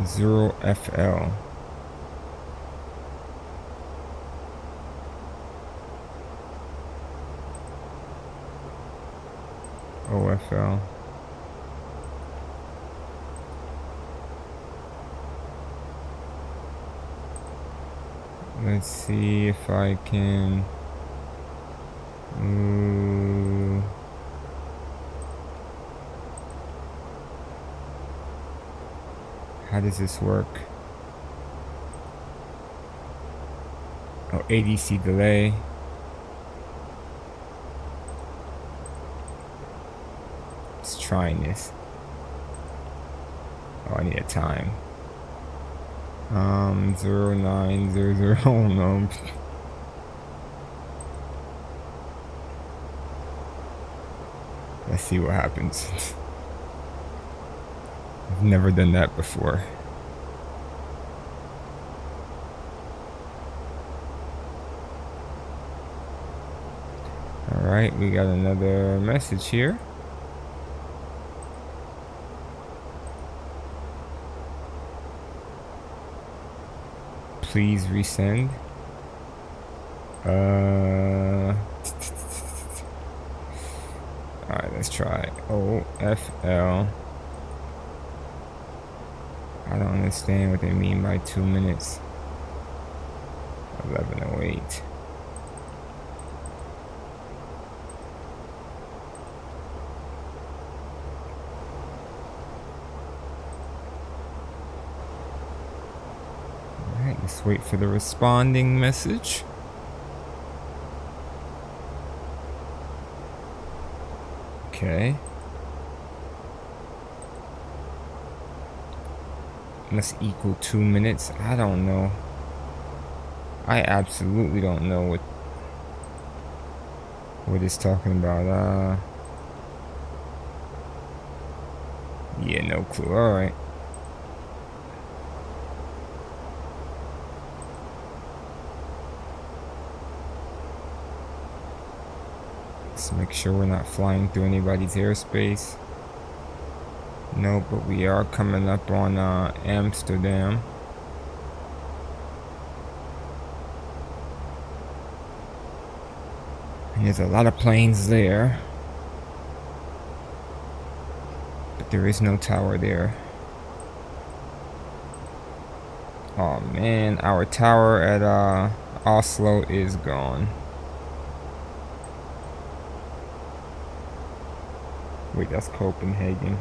Zero FL. OFL. Let's see if I can. How does this work? Oh, ADC delay. Let's try this. Oh, I need a time. 0900. Oh no. Let's see what happens. I've never done that before. Alright, we got another message here. Please resend. Alright, let's try OFL. I don't understand what they mean by 2 minutes. 11:08. Alright, let's wait for the responding message. Okay. Must equal 2 minutes. I don't know. I absolutely don't know what it's talking about. Yeah, no clue. Alright. Let's make sure we're not flying through anybody's airspace. No, but we are coming up on Amsterdam. And there's a lot of planes there. But there is no tower there. Oh man, our tower at Oslo is gone. Wait, that's Copenhagen.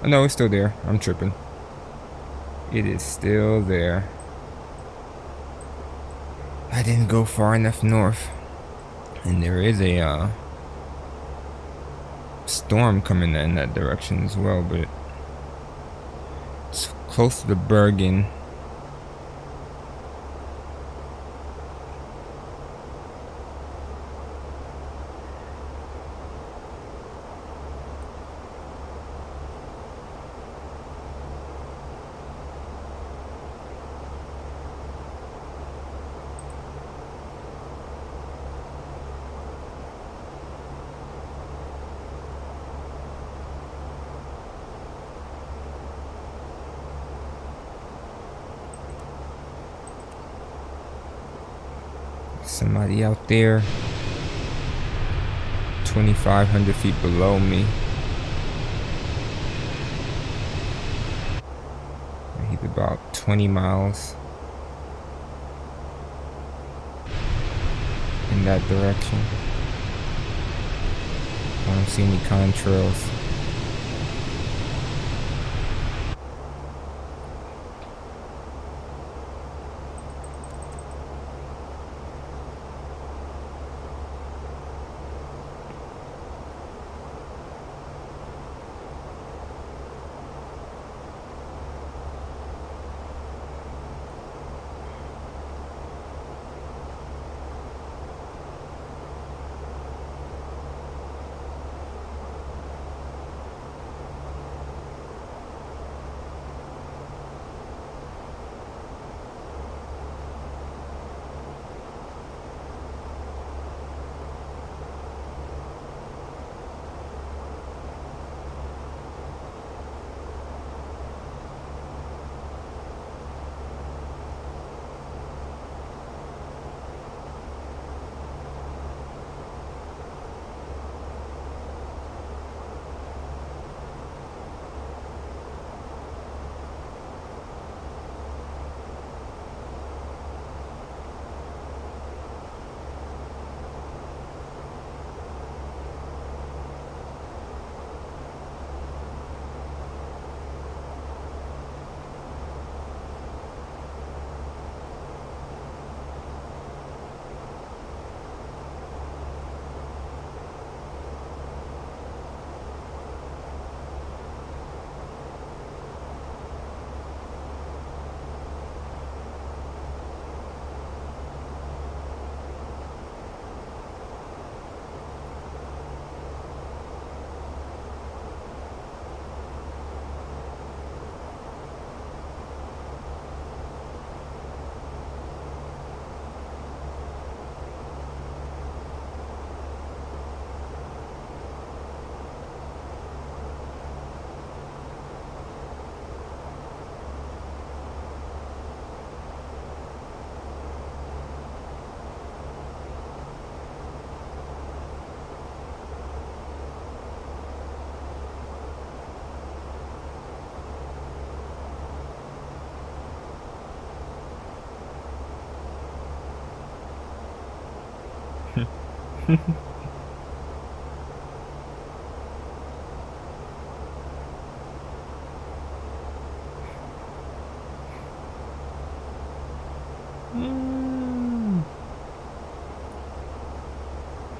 Oh, no, it's still there. I'm tripping. It is still there. I didn't go far enough north. And there is a storm coming in that direction as well, but it's close to Bergen. Somebody out there 2,500 feet below me. He's about 20 miles in that direction. I don't see any contrails.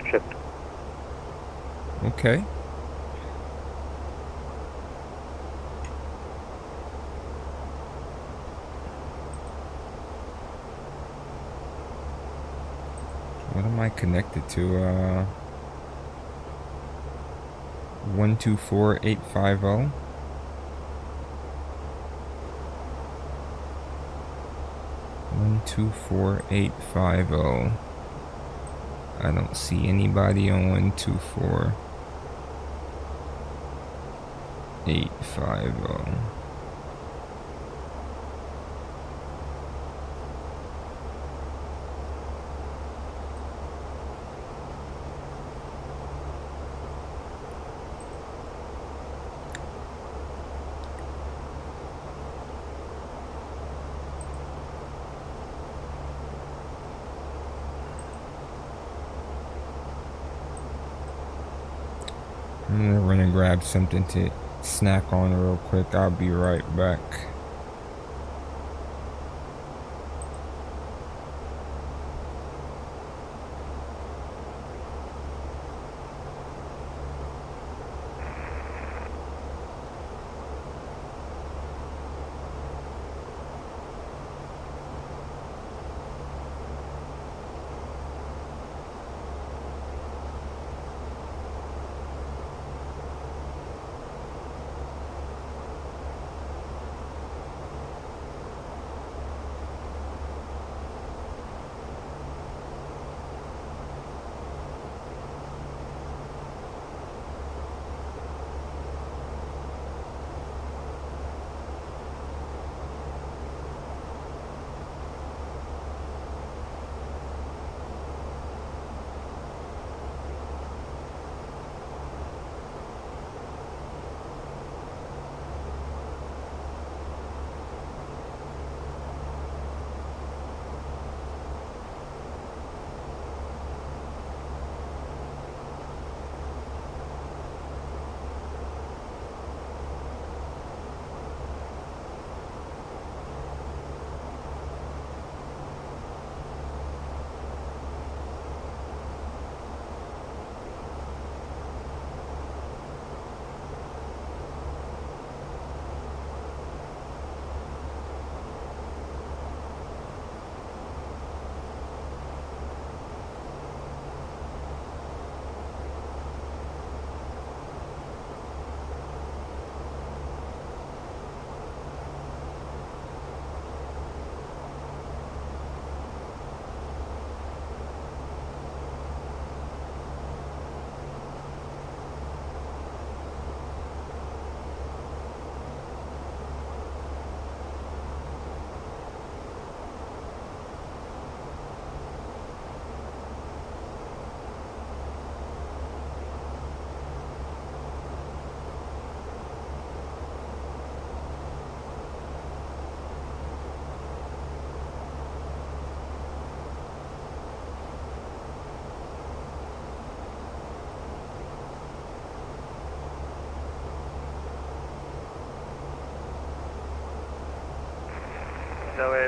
Shift. Okay. What am I connected to? 124850. One, 24850. I don't see anybody on 124850. I'm gonna run and grab something to snack on real quick. I'll be right back.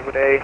Good day.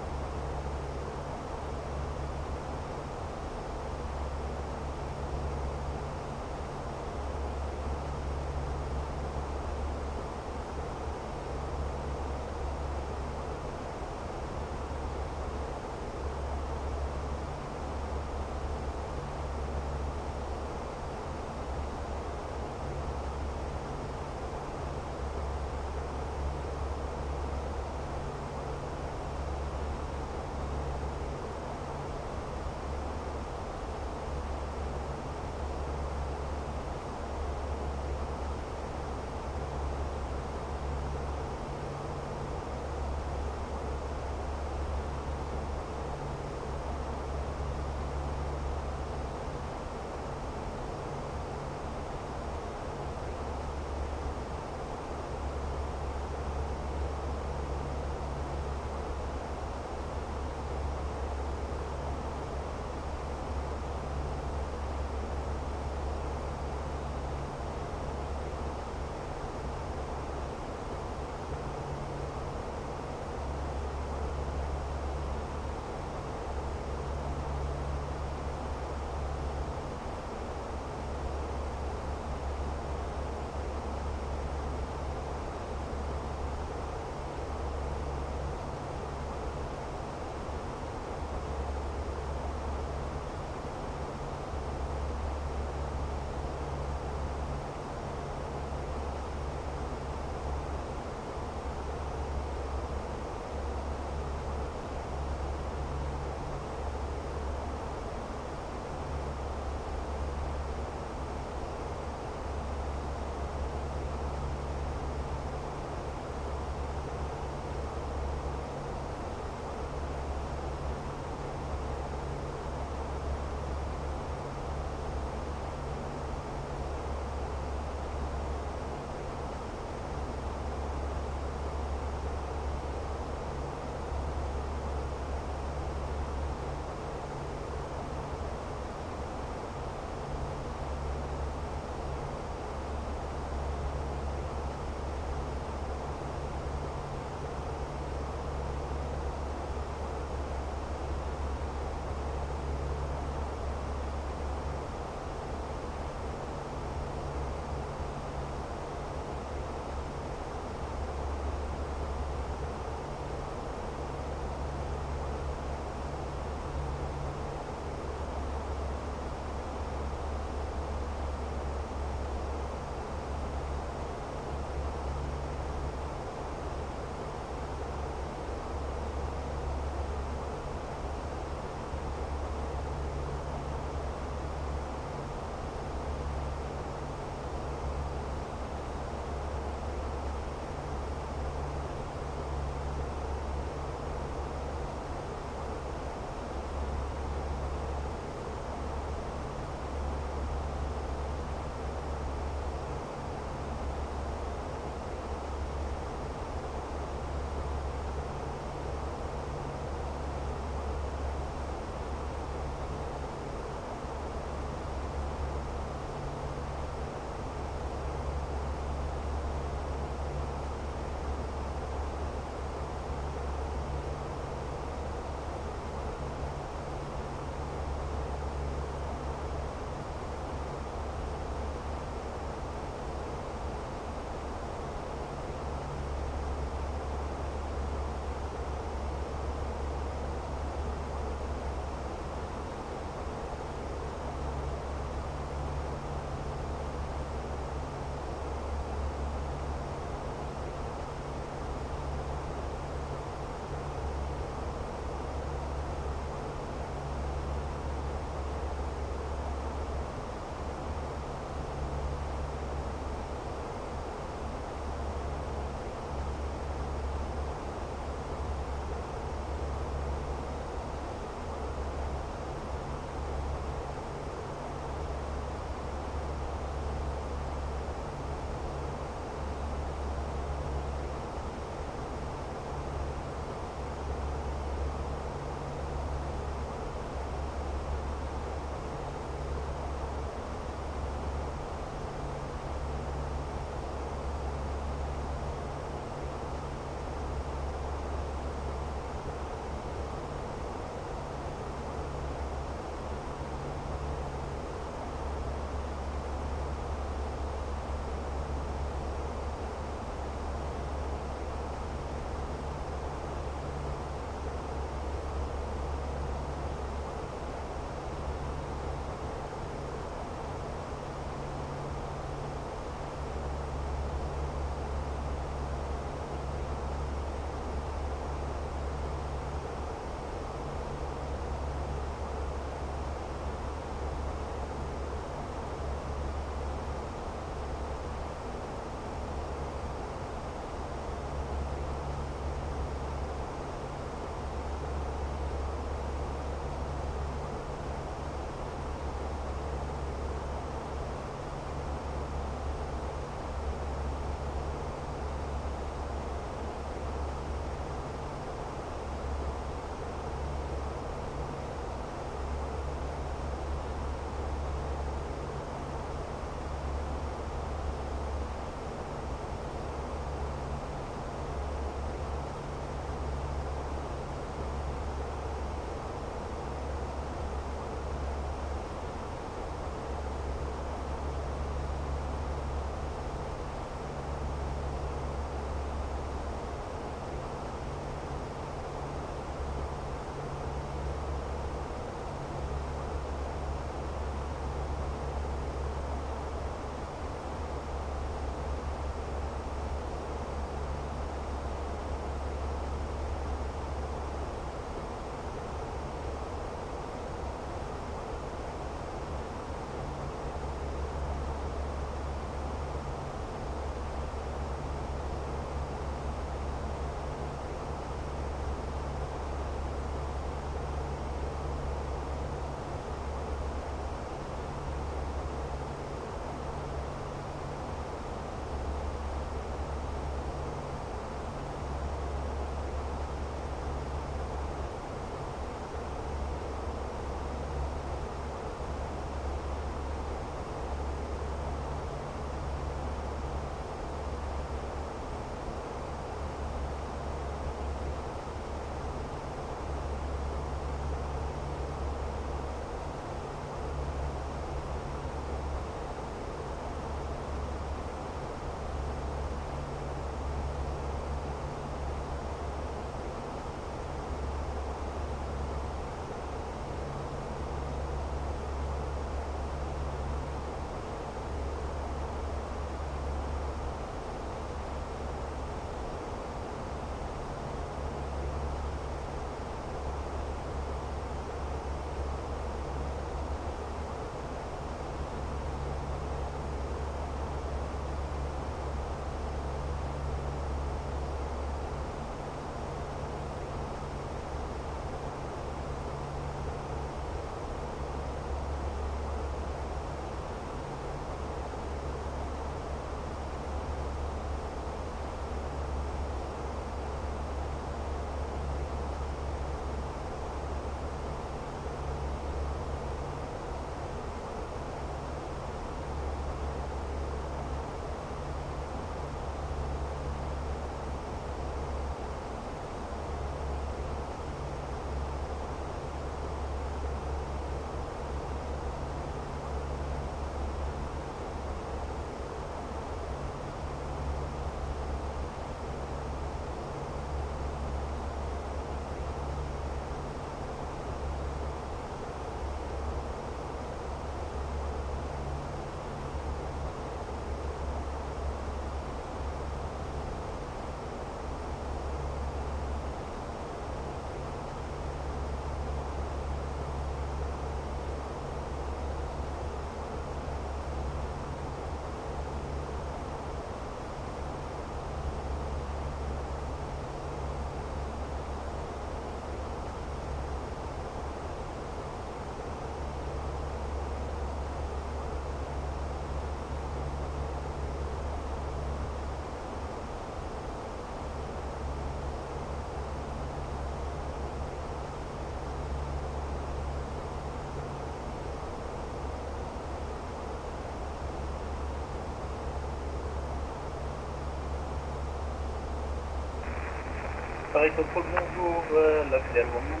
Paris Control, bonjour, la filiale Woman.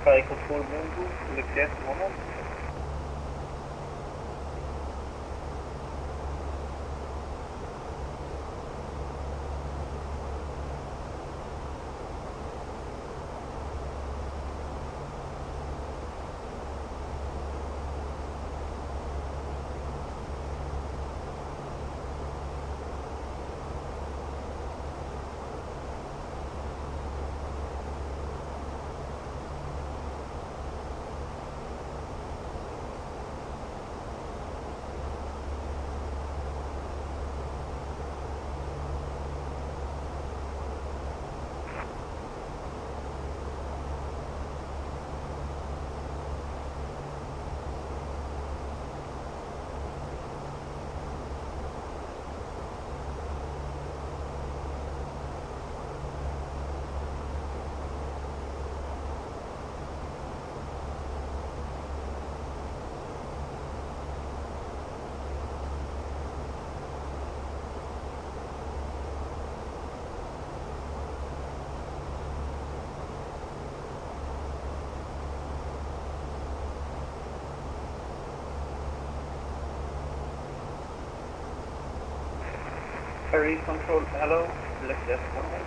Paris Control, bonjour, le pièce, moment. Paris Control, hello, le pièce, moment.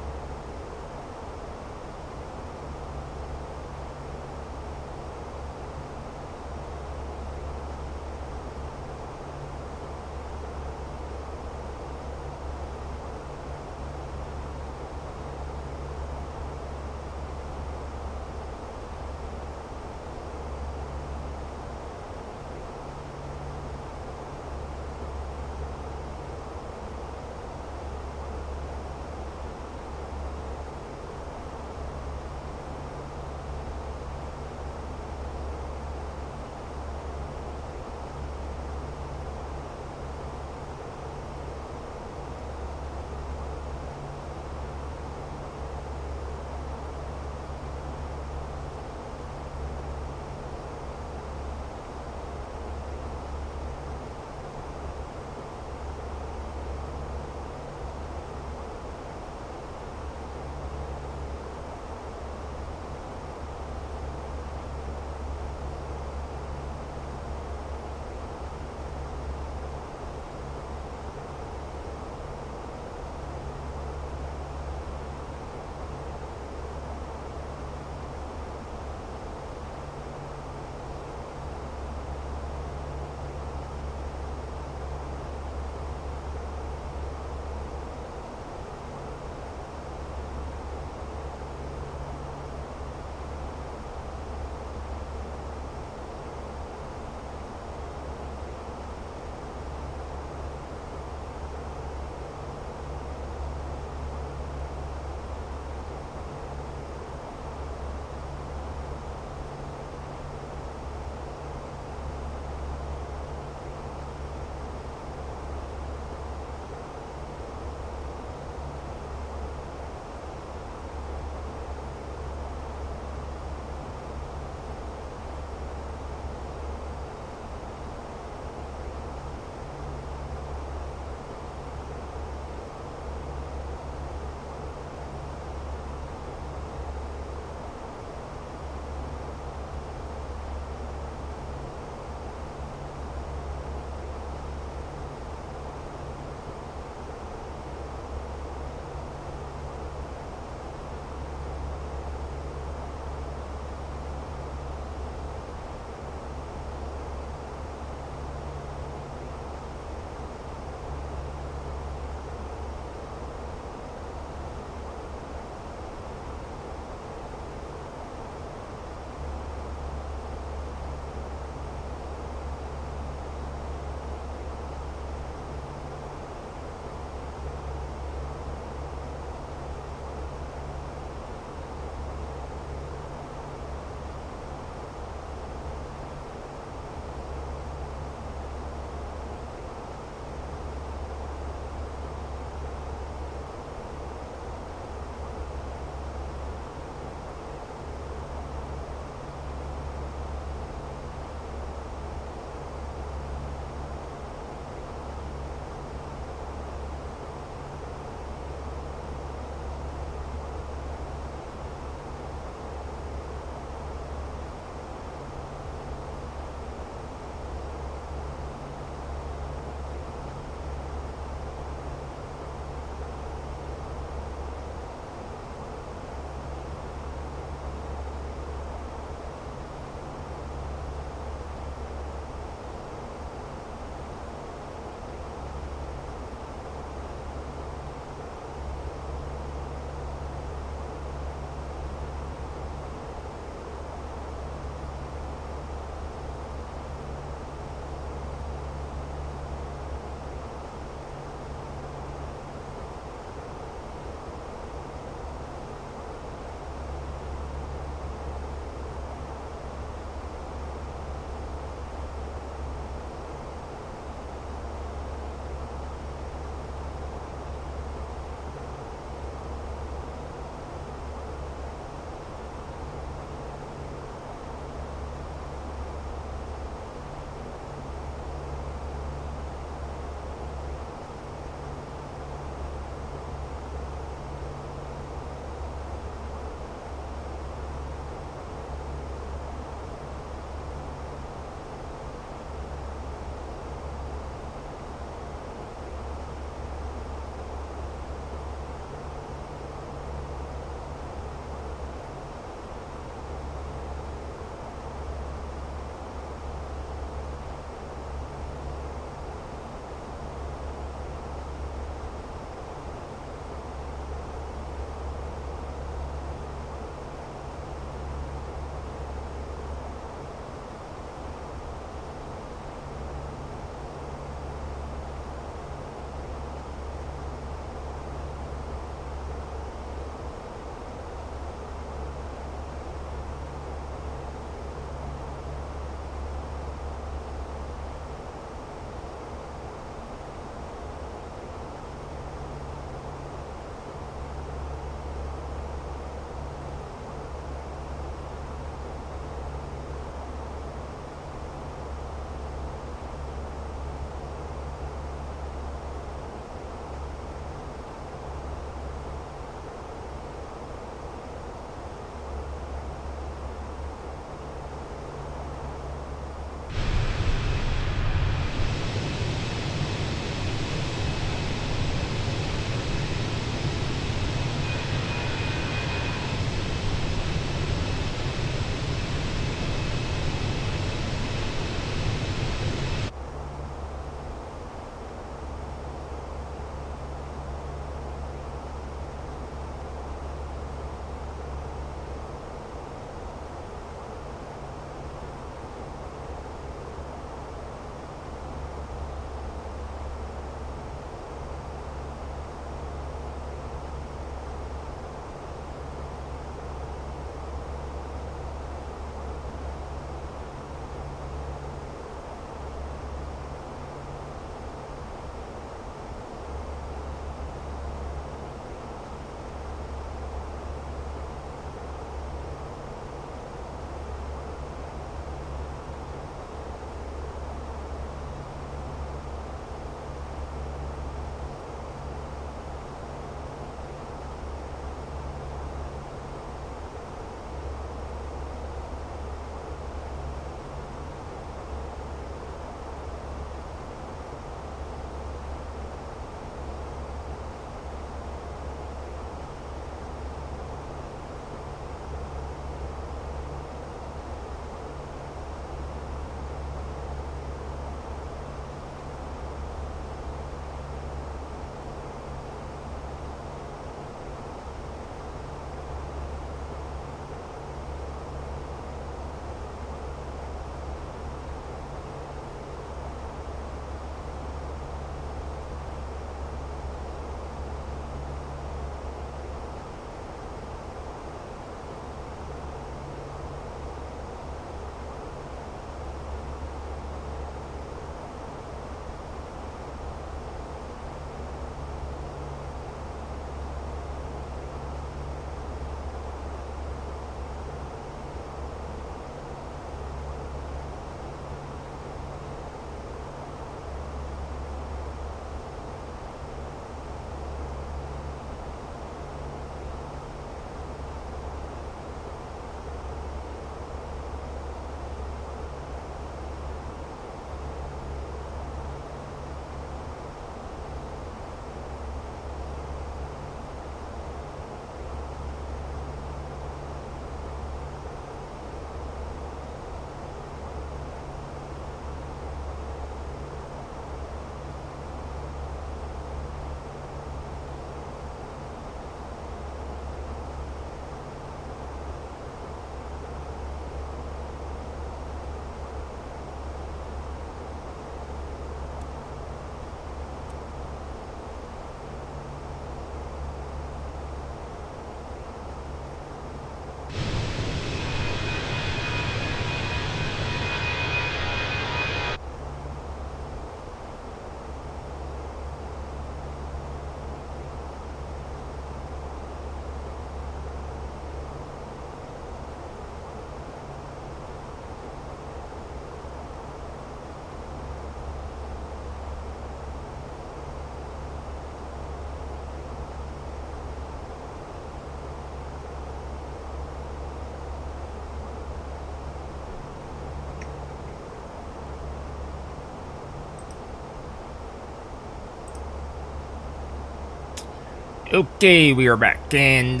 Okay, we are back, and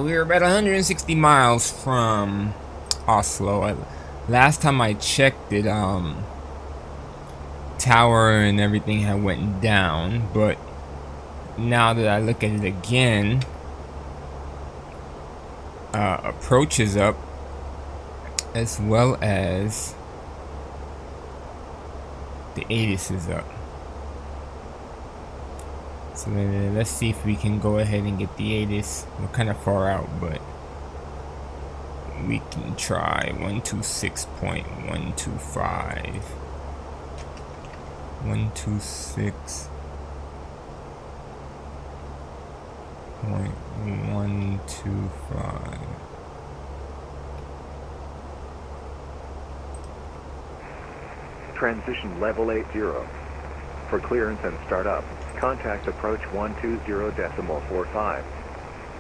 we are about 160 miles from Oslo. Last time I checked it, tower and everything had went down, but now that I look at it again, approach is up, as well as the ATIS is up. So let's see if we can go ahead and get the ATIS. We're kind of far out, but we can try 126.125. 126.125. Transition level 80. For clearance and startup, contact approach 120.45.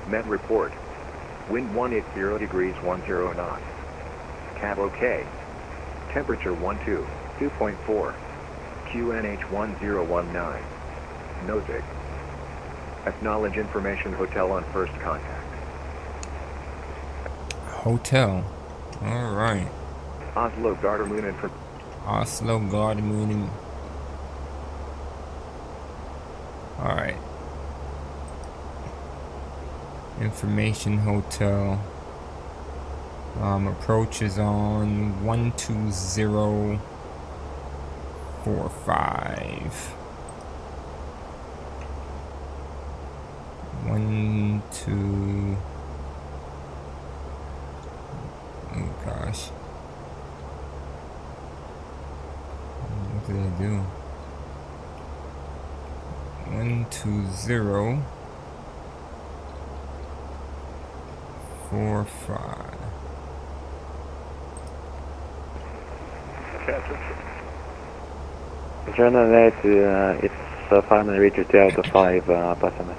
Met report. Wind 180 degrees 10 knots. Cab OK. Temperature 2.4. QNH 1019. Nozick. Acknowledge information hotel on first contact. Hotel. Alright. Oslo Gardermoen for Oslo Gardermoen. Alright. Information hotel. Approach is on 12045. 1, 2. Oh gosh. What did I do? 12045. Journal 8, it's 500 meters out of 5 passengers.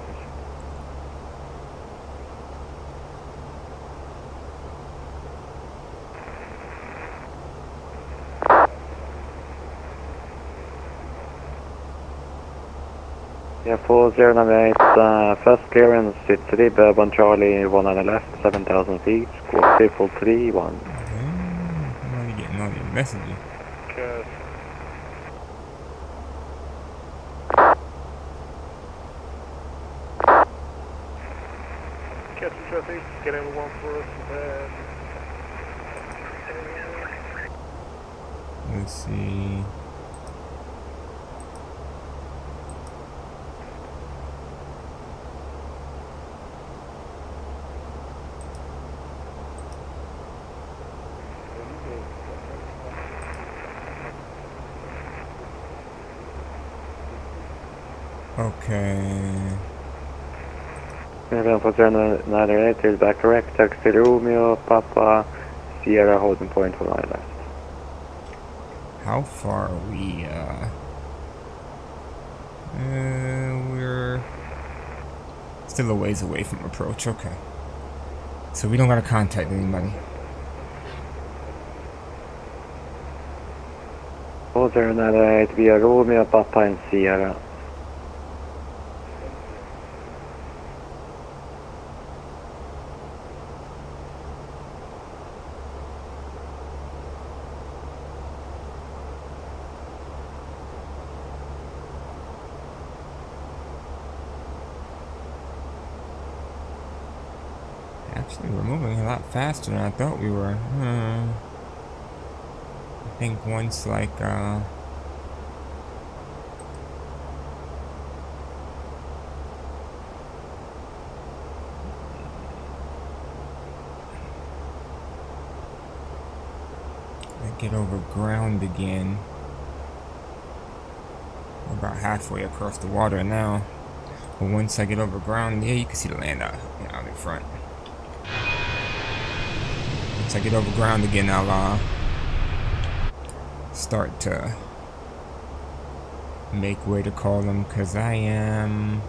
Yeah, 4098, first clearance, it's Rib 1 Charlie, 1 on the left, 7,000 feet, squawk 331. I'm already getting all your messages. Okay. Catching traffic, get everyone for us. Let's see. Okay. Everyone for Journal 98 is back correct, taxi Romeo, Papa, Sierra holding point for my left. How far are we? We're still a ways away from approach. Okay. So we don't gotta contact anybody. 4098 via Romeo, Papa and Sierra. Actually, we're moving a lot faster than I thought we were. I think once, like, I get over ground again. We're about halfway across the water now. But once I get over ground, yeah, you can see the land out in front. Once I get over ground again, I'll start to make way to call them, because I am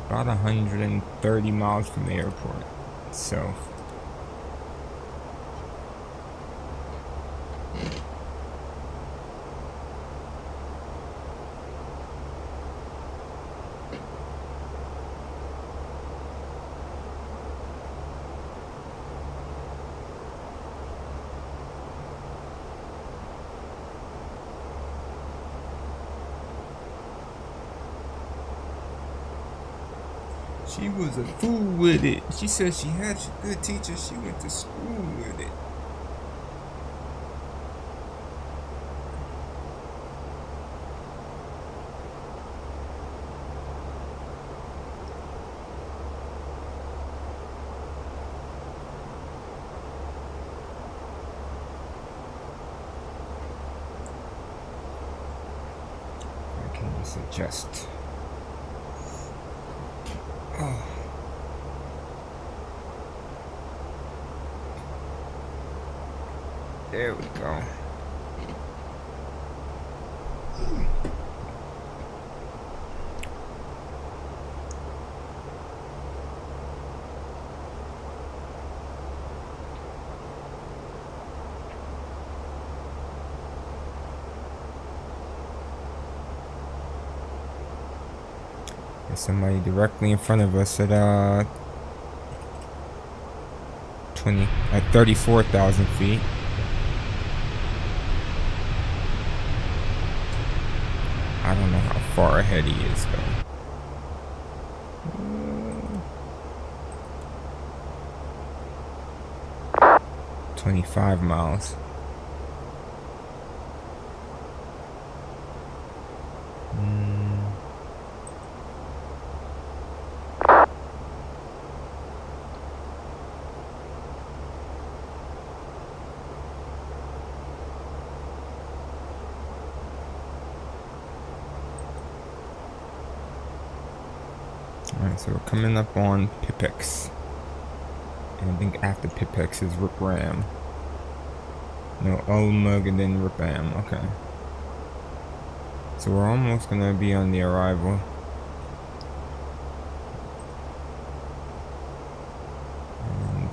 about 130 miles from the airport. So She was a fool with it. She said she had a good teacher. She went to school with it. I can just adjust. Oh. There we go. There's somebody directly in front of us at 34,000 feet. I don't know how far ahead he is though. 25 miles. Alright, so we're coming up on Pipex. And I think after Pipex is Rip Ram. No, Olmug and then Rip Ram. Okay. So we're almost gonna be on the arrival. And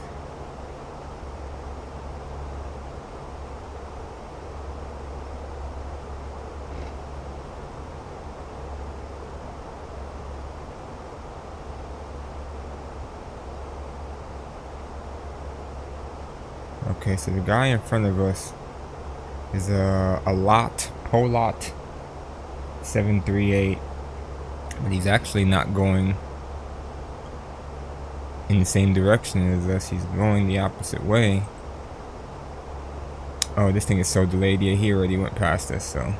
okay, so the guy in front of us is a Polot 738, but he's actually not going in the same direction as us. He's going the opposite way. Oh, this thing is so delayed. Yeah, he already went past us, so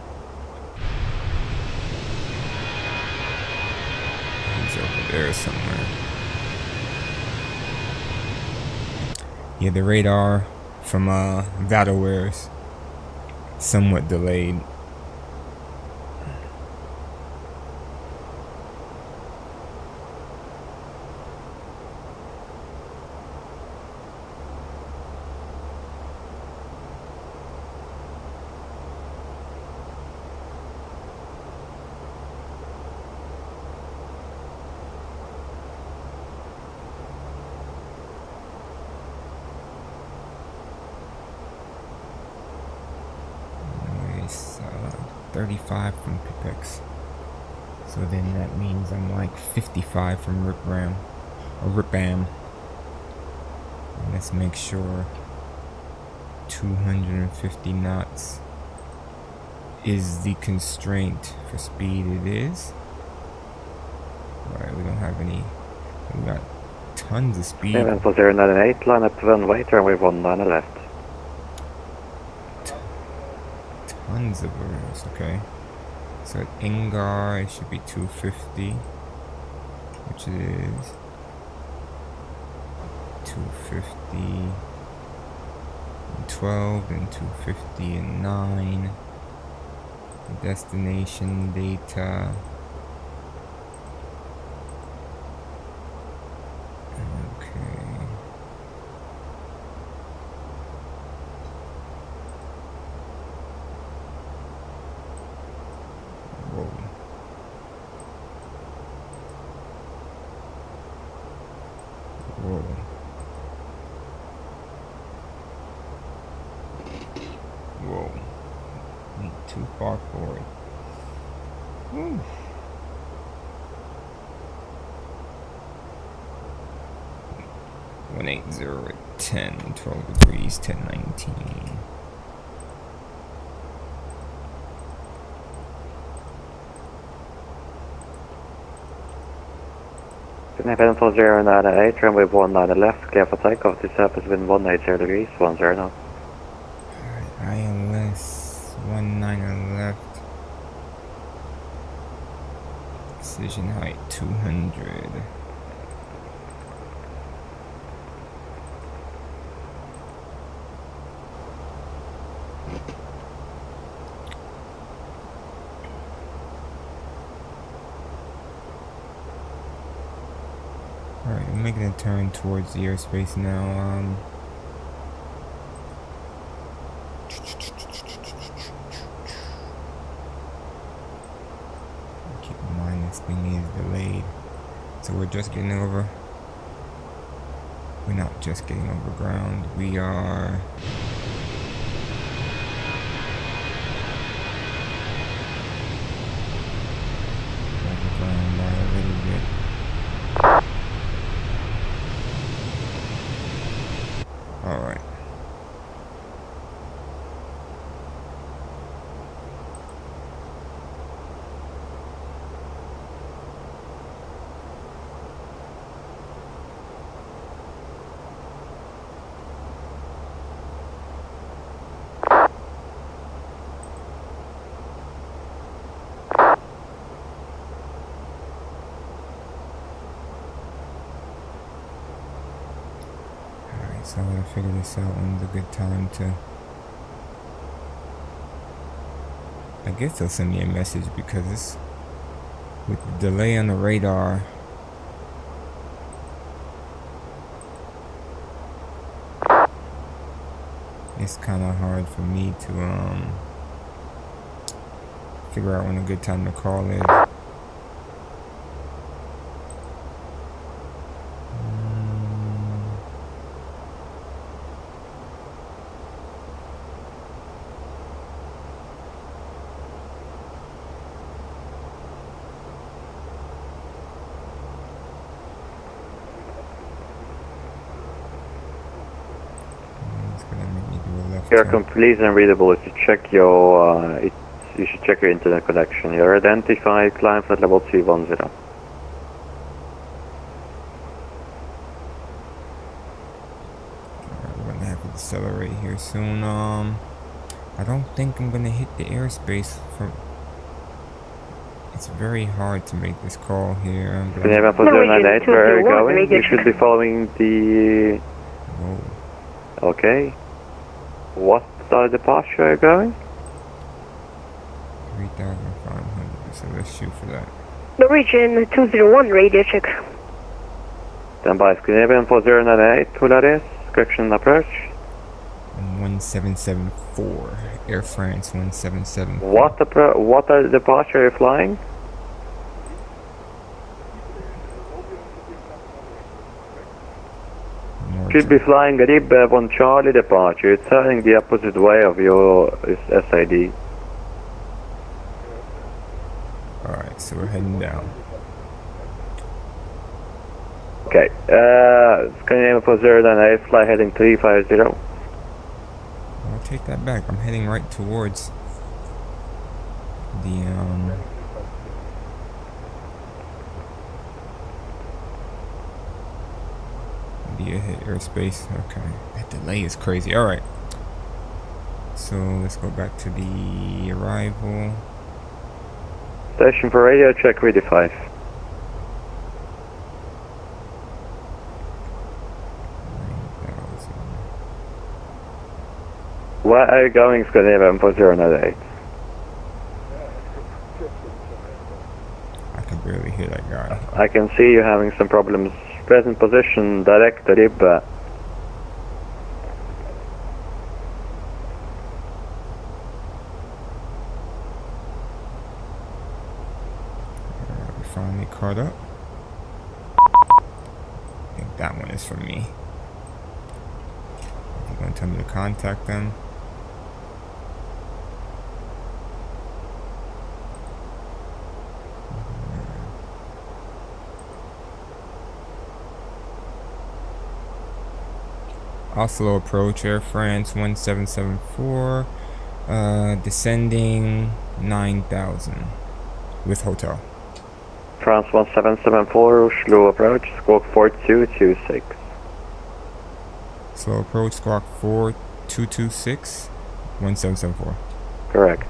he's over there somewhere. Yeah, the radar from Vatoware is somewhat delayed. Anyways, 35 from Pipex. So then that means I'm like 55 from Rip Ram. Or Rip Am. And let's make sure 250 knots is the constraint for speed. It is. Alright, we don't have any. We got tons of speed. Even for 098, line up runway, turn with 19 left. Tons of errors, okay. So at Ingar, it should be 250, which is 250 and 12, and 250 and 9. Destination data. Okay. Whoa. Whoa. Whoa. Too far forward. Whew. One 180 at 10, 12 degrees, 1019. Scandinavian 4098, runway 19 left, clear for takeoff. This surface wind 180 degrees, 10 knots. Alright, ILS 19 left. Decision height 200. Alright, we're making a turn towards the airspace now. Keep in mind this thing is delayed. So we're just getting over. We're not just getting over ground. We are. Over ground by a little bit. Alright. So I gotta figure this out when's a good time to. I guess they'll send me a message because it's with the delay on the radar. It's kind of hard for me to figure out when a good time to call is. You're complete and readable. If you check your, you should check your internet connection. You're identified, climb flight level 210. We're gonna have to decelerate here soon. I don't think I'm gonna hit the airspace from. It's very hard to make this call here. Scandinavian 4098, where are you going? You should be following the. Whoa. Okay. What departure are you going? 3,500. So let's shoot for that. Norwegian 201, radio check. Stand by, Scandinavian 4098, Polaris, correction approach. 1774, Air France 1774. What departure are you flying? Should be flying a Rib 1 Charlie departure. It's turning the opposite way of your SID. Alright, so we're heading down. Okay, Scandinavian 4098, fly heading 350. I'll take that back. I'm heading right towards the hit airspace. Okay, that delay is crazy. All right, so let's go back to the arrival. Station for radio check, ready 5. Where are you going, Scandinavian 4098? I can barely hear that guy. I can see you having some problems. Present position, direct Rib. We finally caught up. I think that one is for me. They're going to tell me to contact them. Oslo approach, Air France 1774, descending 9,000 with hotel. France 1774, Oslo approach, squawk 4226. Slow approach, squawk 4226, 1774. Correct.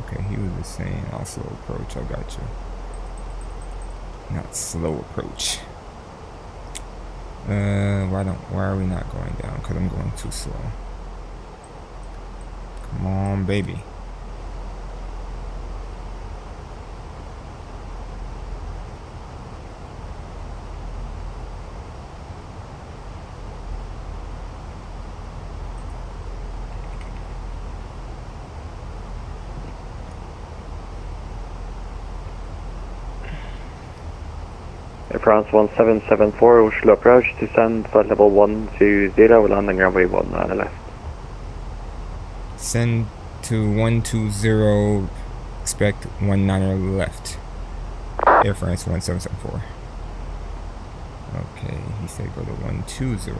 Okay, he was just saying also approach. I got you. Not slow approach. Why are we not going down? Because I'm going too slow. Come on, baby. Air France 1774, Oslo approach, descend flight level 120, landing runway 19 left. Send to 120, expect 19 left. Air France 1774. Okay, he said go to 120.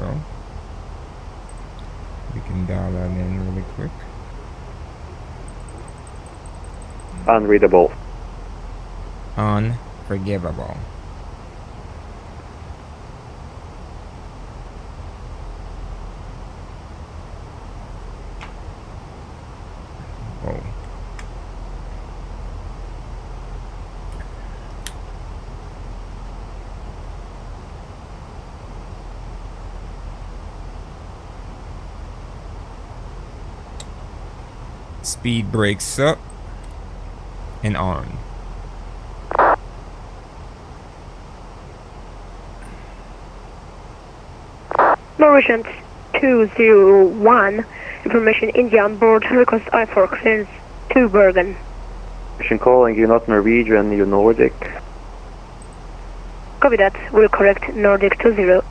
We can dial that in really quick. Unreadable. Unforgivable. Whoa. Speed breaks up and on. Norwegian 201, information India on board, request I4 clearance to Bergen. Mission calling you not Norwegian, you Nordic. Copy that, will correct Nordic 201.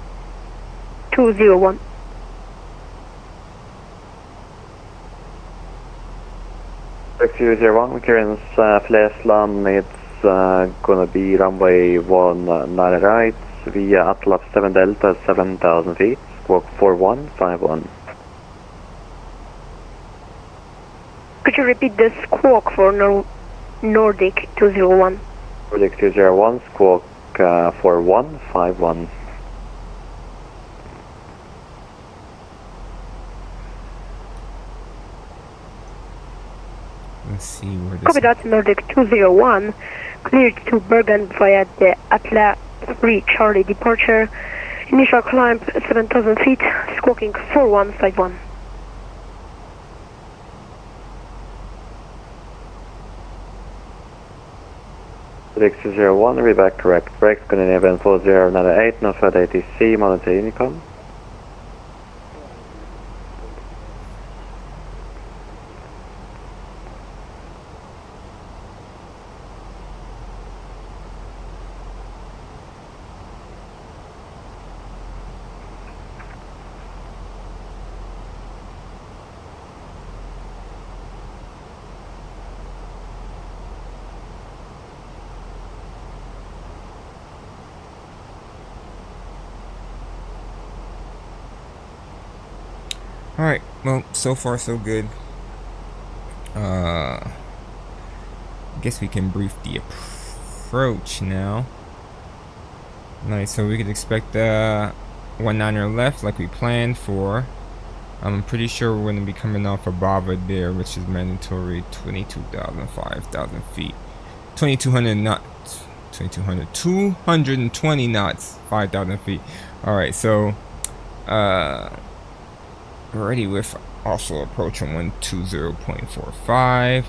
Nordic 201, clearance Flesland, it's gonna be runway 19 right, via Atlas 7 Delta 7,000 feet, squawk 4151. Could you repeat the squawk for Nordic 201? Nordic 201, squawk 4151. Let's see where this. Copy that, Nordic 201, cleared to Bergen via the Atlas 3 Charlie departure. Initial climb 7,000 feet, squawking 4151. Nordic 201, read back correct. Brakes gonna enable 4098, no further ATC, monitor Unicom. Alright, well, so far so good. I guess we can brief the approach now. Nice, so we could expect 19er left like we planned for. I'm pretty sure we're going to be coming off a Bava there, which is mandatory 22,000, 5,000 feet. 2,200 knots. 2,200. 220 knots, 5,000 feet. Alright, so already with Oslo approach on 120.45.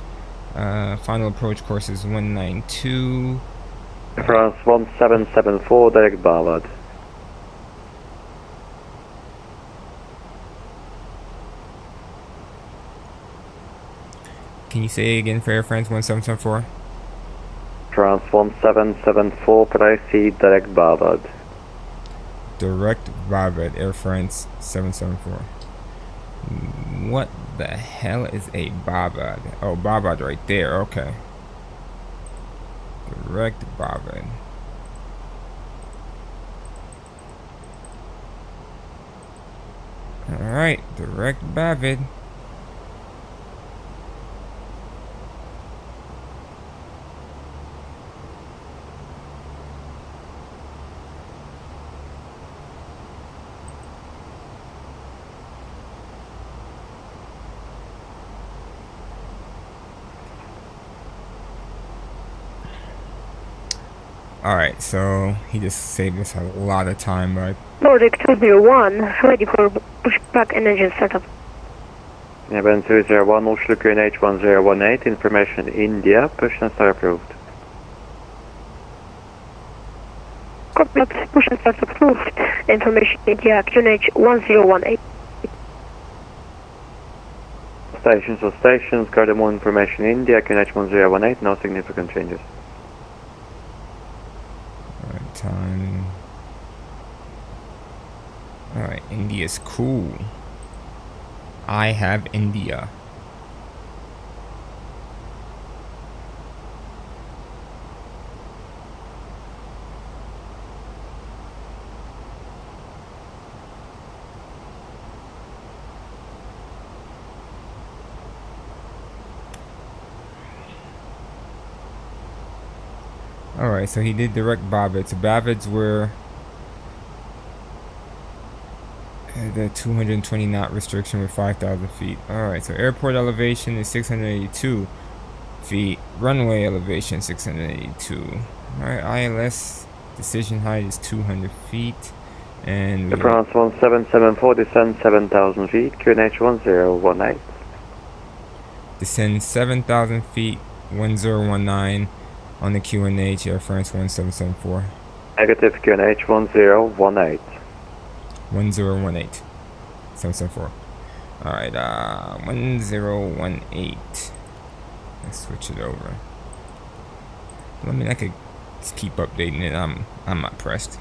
Final approach course is 192. France 1774, direct Ballard. Can you say again for Air France 1774? France 1774, proceed direct Ballard. Direct Bavad, Air France 774. What the hell is a Bavad? Oh, Bavad right there, okay. direct Bavid. Alright, direct Bavid. Alright, so he just saved us a lot of time, but Nordic 201, ready for pushback and engine startup. Eben 201, Oslo QNH 1018, information India, push and start approved. Copy that, push and start approved. Information India, QNH 1018. Stations or stations, Cardamom information India, QNH 1018, no significant changes. alright, time. Alright, India's cool. I have India. Alright, so he did direct Bavid. So Bavids were the 220 knot restriction with 5,000 feet. Alright, so airport elevation is 682 feet. Runway elevation 682. Alright, ILS decision height is 200 feet. And we France 1774, descend 7,000 feet, QNH 1018. descend 7,000 feet, 1019 on the QNH Air France 1774. Negative QNH 1018. 1018 774. Alright, 1018. Let's switch it over. I mean, I could just keep updating it. I'm not pressed.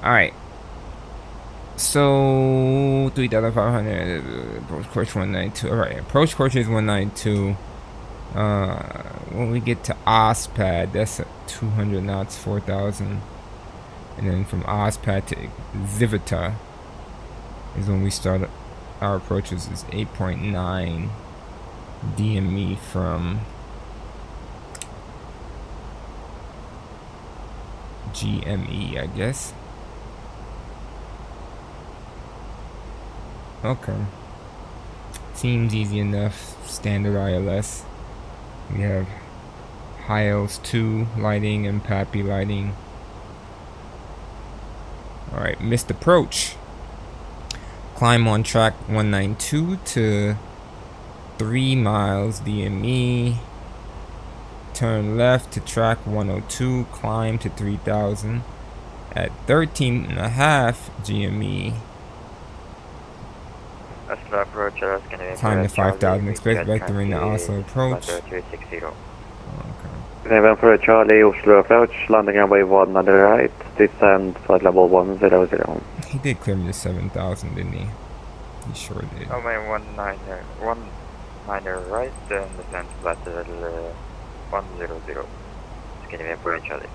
Alright. So 3,500 approach course 192. Alright, approach course is 192. When we get to OSPAD, that's at 200 knots, 4,000. And then from OSPAD to Zivita is when we start our approaches is 8.9 DME from GME, I guess. Okay. Seems easy enough. Standard ILS. We have HILS 2 lighting and PAPI lighting. Alright, missed approach. Climb on track 192 to 3 miles DME. Turn left to track 102. Climb to 3,000 at 13.5 GME. Climb to 5,000. Expect vector in the Oslo approach. Even for Charlie, Oslo approach, landing runway 1 on the right, descend flight level 100. He did clear me to 7,000, didn't he? He sure did. Oh man, 19 right, then descend flight level 100. Skinny man for Charlie.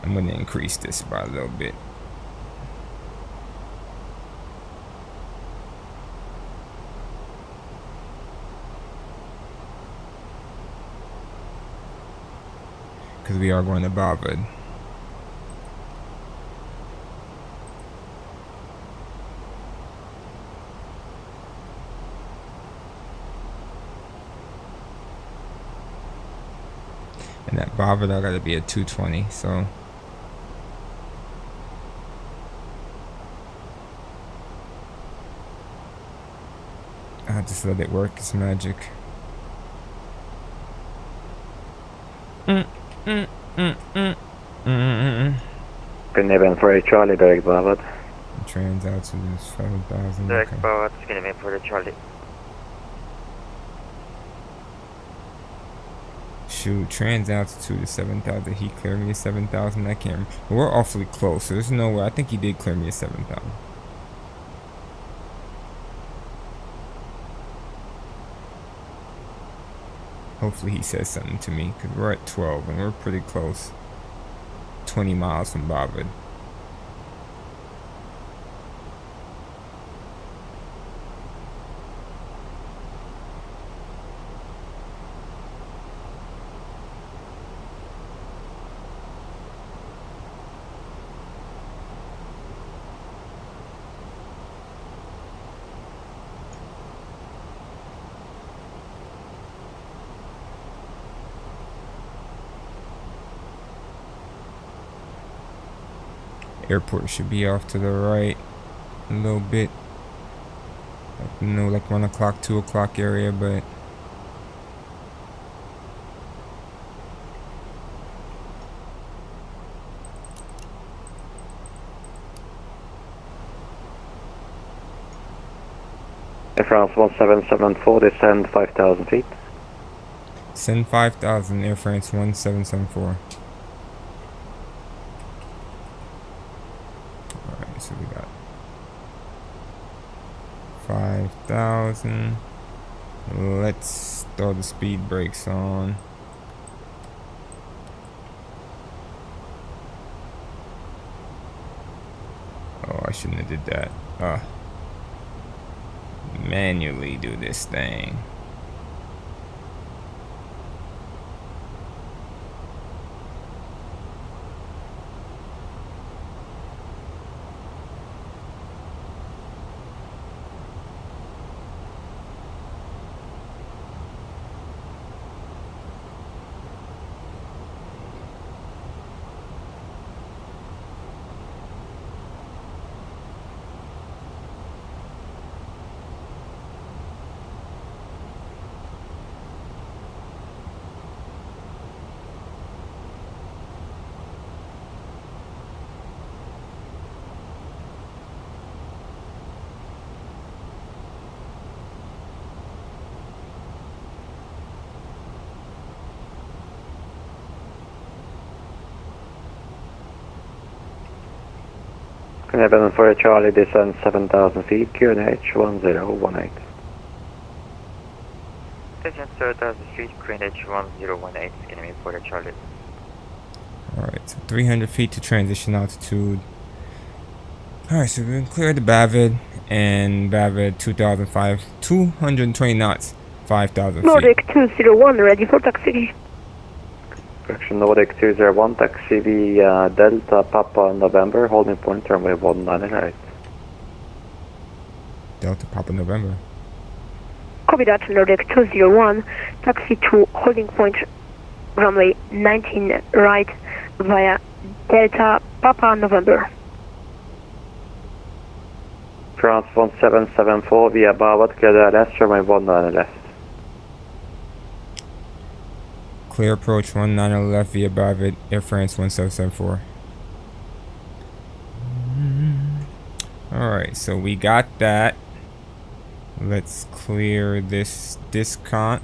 I'm going to increase this by a little bit. Because we are going to Bavid. And that Bavid I gotta be at 220, so I'll just let it work its magic. Even for Charlie, direct Bavid. Trans altitude is 7,000. Direct Okay. Bavid, skinny man for Charlie. shoot, trans altitude is 7,000. He cleared me at 7,000. I can't remember. But we're awfully close, so there's no way. I think he did clear me at 7,000. Hopefully he says something to me, because we're at 12 and we're pretty close. 20 miles from Bobbard. Airport should be off to the right a little bit. Like, you know, like 1 o'clock, 2 o'clock area, but Air France 1774, descend 5,000 feet. send 5,000, Air France 1774. Alright, so we got 5,000. Let's throw the speed brakes on. Oh, I shouldn't have did that. Manually do this thing. Heaven for Charlie, descend 7,000 feet, QNH 1018. Descend 7,000 feet, QNH 1018, scanning me for Charlie. Alright, so 300 feet to transition altitude. Alright, so we've been cleared to Bavid, and Bavid 220 knots, 5,000 feet. Nordic 201, ready for taxi. Correction, Nordic 201, taxi via Delta Papa November, holding point runway 19 right. Delta Papa November. Copy that, Nordic 201, taxi to holding point runway 19 right via Delta Papa November. France 1774 via Bawat, clear LS, runway 19 left. Clear approach 19 left via Bavid, Air France 1774. Alright, so we got that. Let's clear this discount.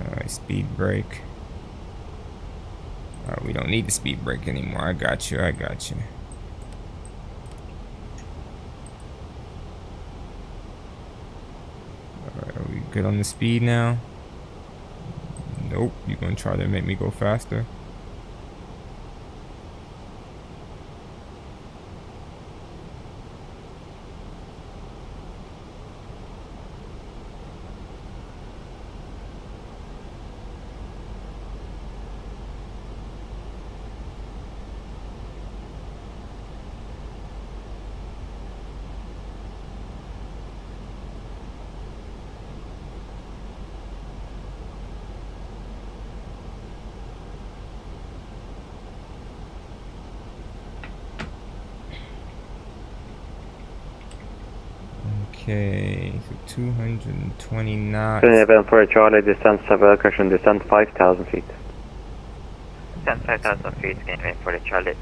Alright, speed brake. We don't need the speed brake anymore. I got you, I got you. Alright, are we good on the speed now? Nope, you're gonna try to make me go faster. Okay, so 220 knots. Heaven for Charlie, descend 7, correction, descend 5,000 feet. Descend 5,000 feet, scanning me for Charlie.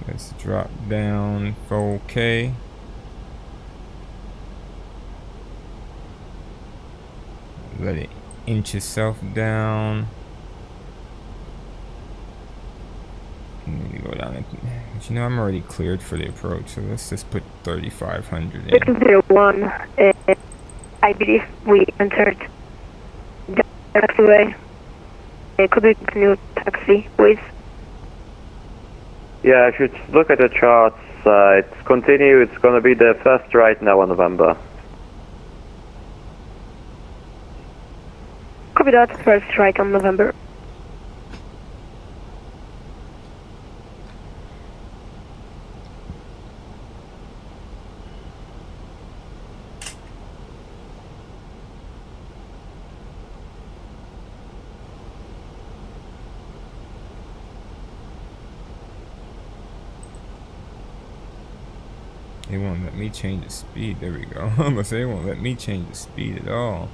Let's drop down for OK. Let it inch itself down. Need to go down. But you know, I'm already cleared for the approach, so let's just put 3,500 in. 601, I believe we entered the taxiway. Could we continue taxi, please? Yeah, if you look at the charts, it's continue. It's going to be the first right now in November. Copy that, first right on November. It won't let me change the speed. There we go. I'm gonna say it won't let me change the speed at all.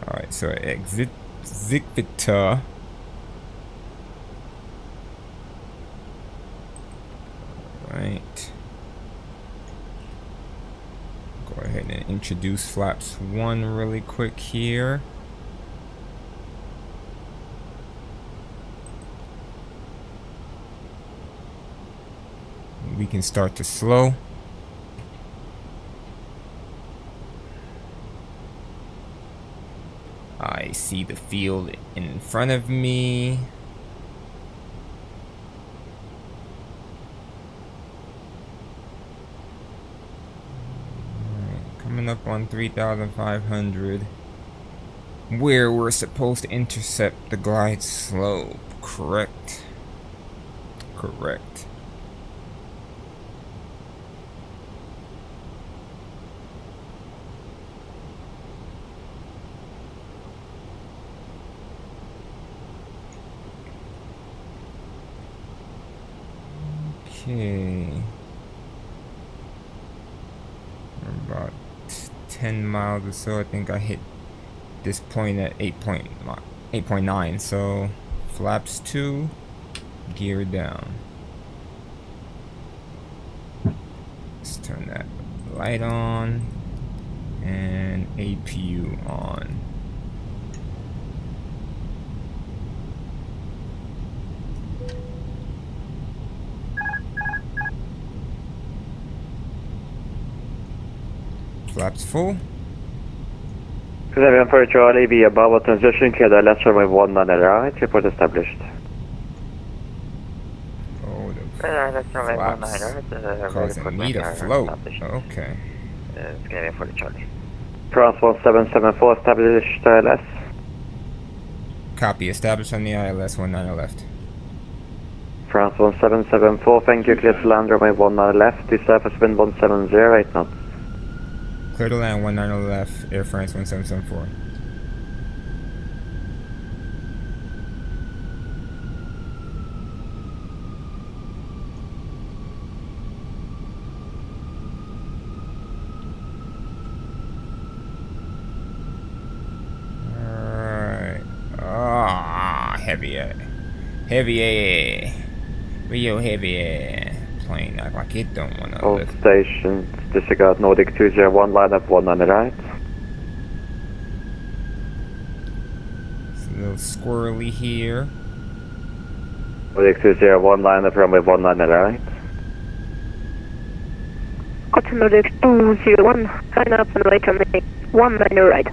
Alright, so exit Zikvita. Alright. Go ahead and introduce flaps 1 really quick here. We can start to slow. I see the field in front of me. Alright, coming up on 3,500. Where we're supposed to intercept the glide slope. Correct. Correct. Okay. About 10 miles or so. I think I hit this point at 8.9. So flaps 2, gear down. Let's turn that light on and APU on. Flaps full. 7 Charlie, be above a transition, clear the left runway 19 on the right, report established. Oh, the Let's try flaps causing me to float. Okay. It's gonna be for the Charlie. France 1774, established ILS. Copy. Established on the ILS 19 left. France 1774, thank you, clear to land runway 19 left, the surface wind 170, 8 knots. Clear to land 19 left, Air France 1774. Alright. Ah, heavy air. Heavy air. Real heavy air. Plane act like it don't want to All lift. stations, disregard Nordic 201, line up 1 on the right. It's a little squirrely here. Nordic 201, line up runway 1 on the right. Got Nordic 201, line up and right on the 1 on your right.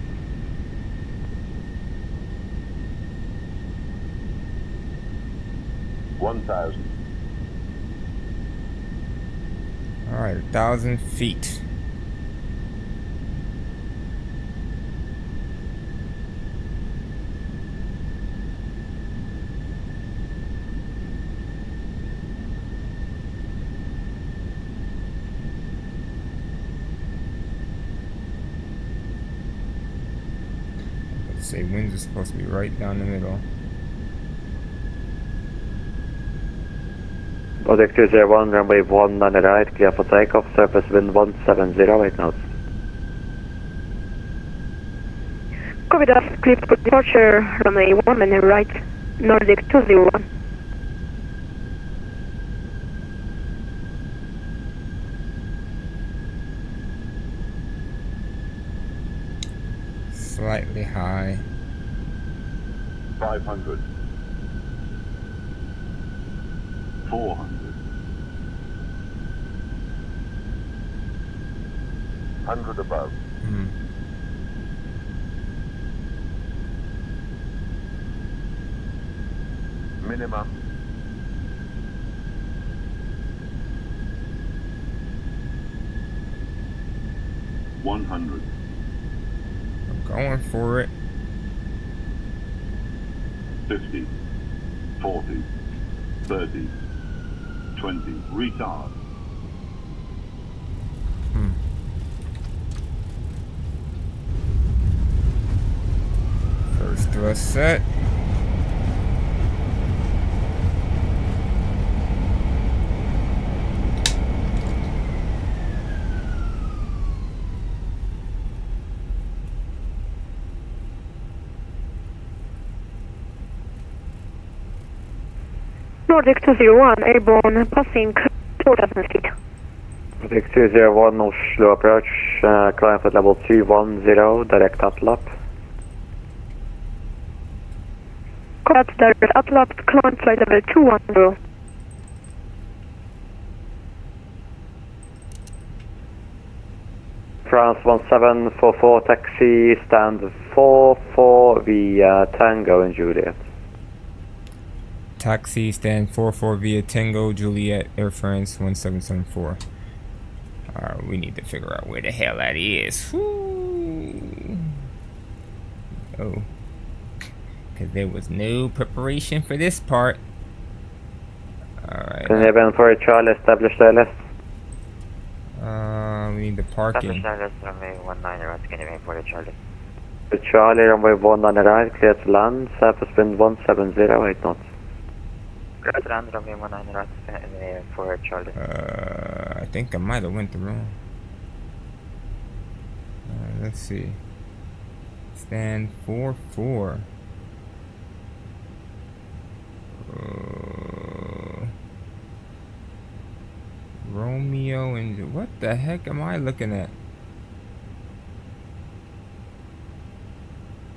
Alright, 1,000 feet. Let's say winds are supposed to be right down the middle. Nordic 201, runway 1 on the right, clear for takeoff, surface wind 170, 8 knots. Copy that, clear for departure, runway 1 on your right, Nordic 201. slightly high. 500. 400. 100 above. Minimum. $100. I'm going for it. 50. 40. 30. 20. Retard. First thrust set. Nordic 201, airborne, passing 4,000 feet. Nordic 201, Oslo approach, climb at level 210, direct ATLAP. Contact direct ATLAP, climb flight level 210. France 1744, taxi, stand 44 via Tango and Juliet. Taxi stand 44 via Tango Juliet Air France 1774. We need to figure out where the hell that is. Woo. Oh, because there was no preparation for this part. Alright. Can you have for Charlie establish the LS? We need the parking. Establish runway 19 right, can you for Charlie? Charlie, runway 19 right, clear to land, surface wind 1708 knots. Clear to land, runway 19 right, for Charlie. I think I might have went the wrong. Let's see. Stand 44. Romeo and what the heck am I looking at?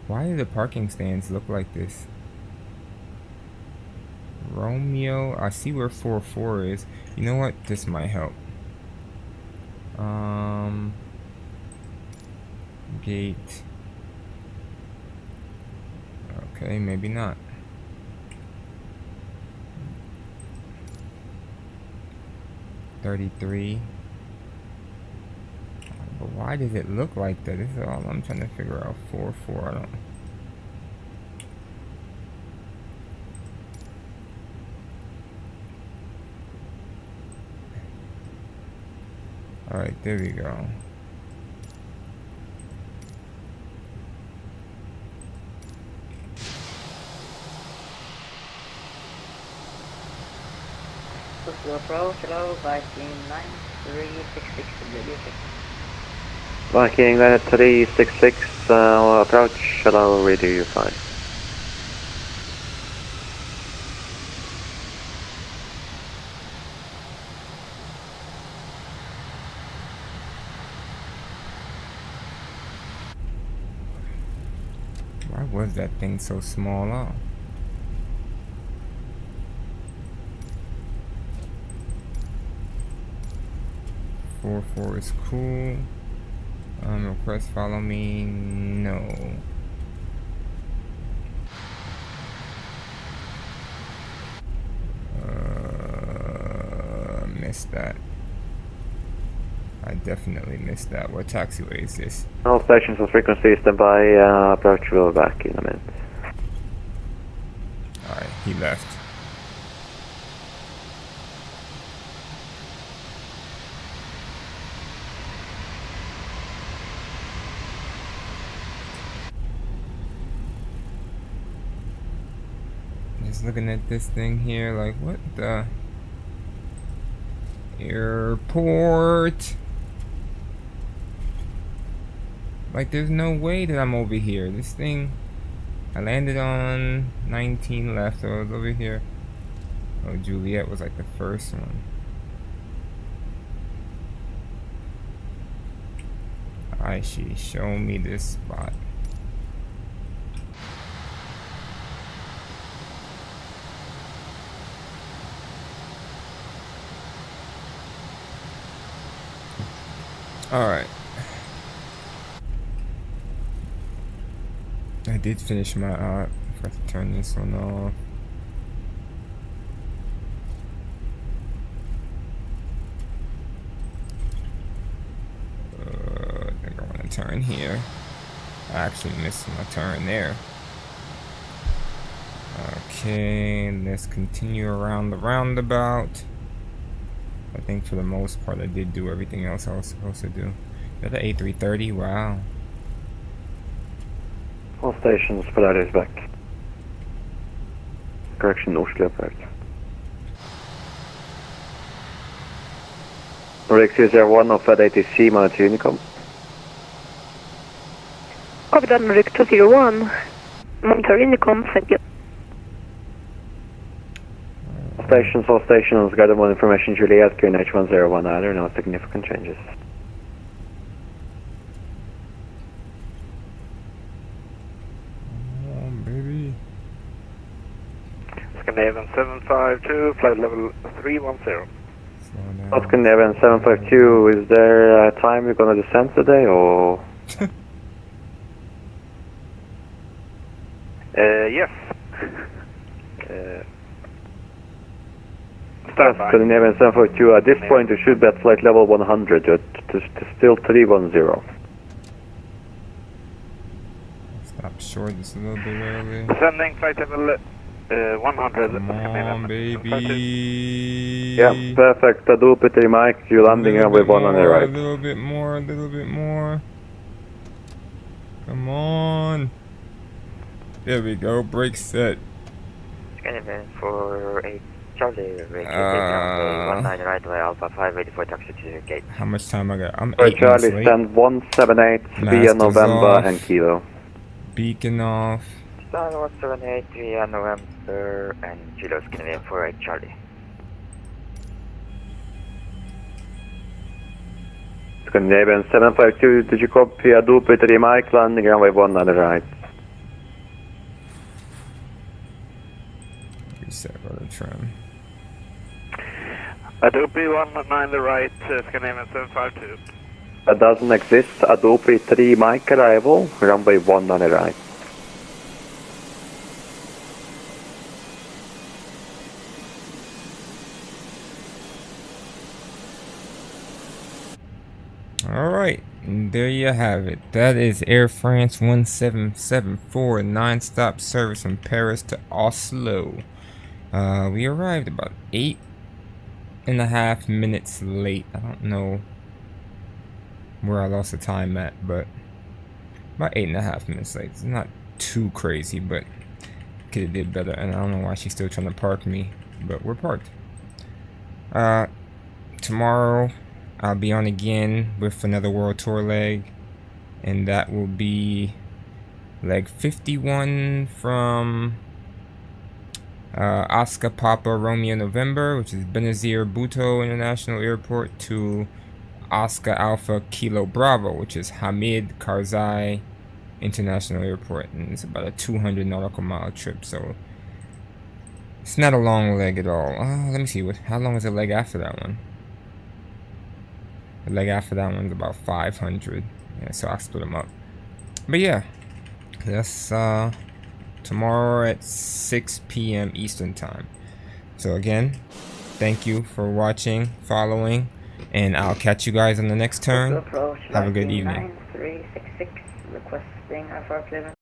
Why do the parking stands look like this? Romeo, I see where 44 is. You know what? This might help. Gate. Okay, maybe not. $33. But why does it look like that? This is all I'm trying to figure out. 44. I don't. All right, there we go. Oslo approach, hello, Viking 9366 WC. Viking 366, approach, hello, radio U5. Why was that thing so small? Oh. Four is cool. Request follow me. No. Missed that. I definitely missed that. What taxiway is this? All stations on frequency stand by, approach will be back in a minute. Alright, he left. Just looking at this thing here, like, what the? Airport! Like, there's no way that I'm over here. This thing, I landed on 19 left, so I was over here. Oh, Juliet was like the first one. Alright, she showed me this spot. Alright. I did finish my I forgot to turn this one off. I think I want to turn here. I actually missed my turn there. Okay, let's continue around the roundabout. I think for the most part I did do everything else I was supposed to do. Got the A330, wow. All stations, Polaris back. Correction, Oslo back. Nordic 001 of Fed ATC, monitor Unicom. Copy that, Nordic 201. Monitor Unicom, thank you. All stations, gather more information, Juliet, QNH 101, either, no significant changes. Oh, baby. Scandinavian 752, flight level 310. Scandinavian 752, is there a time you're gonna descend today, or? Yes. Scandinavian 742, at this point you should be at flight level 100, to still 310. Stop short just a little bit early. Descending flight level 100. Come on, baby. Yeah, perfect. Adobe to Mike, you're landing on with one on the right. A little bit more, a little bit more. Come on. There we go, brake set. Scandinavian 48 Charlie, vacated runway 19 right away, Alpha 5, ready for taxi to gate. How much time I got? I'm For 8 minutes Charlie, late. stand 178 via November off. and Kilo. Beacon off. Stand 178 via November and Kilo, Scandinavian 48 Charlie. Scandinavian 752, did you copy Adobe to Mike, landing runway 1 on the right? Reset rudder trim. Adobe 19 the right, Scandinavian 752. That doesn't exist. Adobe 3 Mike arrival, runway 1 on the right. Alright, and there you have it. That is Air France 1774, non-stop service from Paris to Oslo. We arrived about 8.5 minutes late. I don't know where I lost the time at, but about 8.5 minutes late. It's not too crazy, but could have did better. And I don't know why she's still trying to park me, but we're parked. Tomorrow I'll be on again with another World Tour leg, and that will be leg 51 from Oscar Papa Romeo November, which is Benazir Bhutto International Airport, to Oscar Alpha Kilo Bravo, which is Hamid Karzai International Airport, and it's about a 200 nautical mile trip, so it's not a long leg at all. Let me see, how long is the leg after that one? The leg after that one's about 500. Yeah, so I'll split them up. But yeah, that's tomorrow at 6 p.m. Eastern time. So again, thank you for watching, following, and I'll catch you guys on the next turn. Have a good evening. 9366, requesting a far clearance.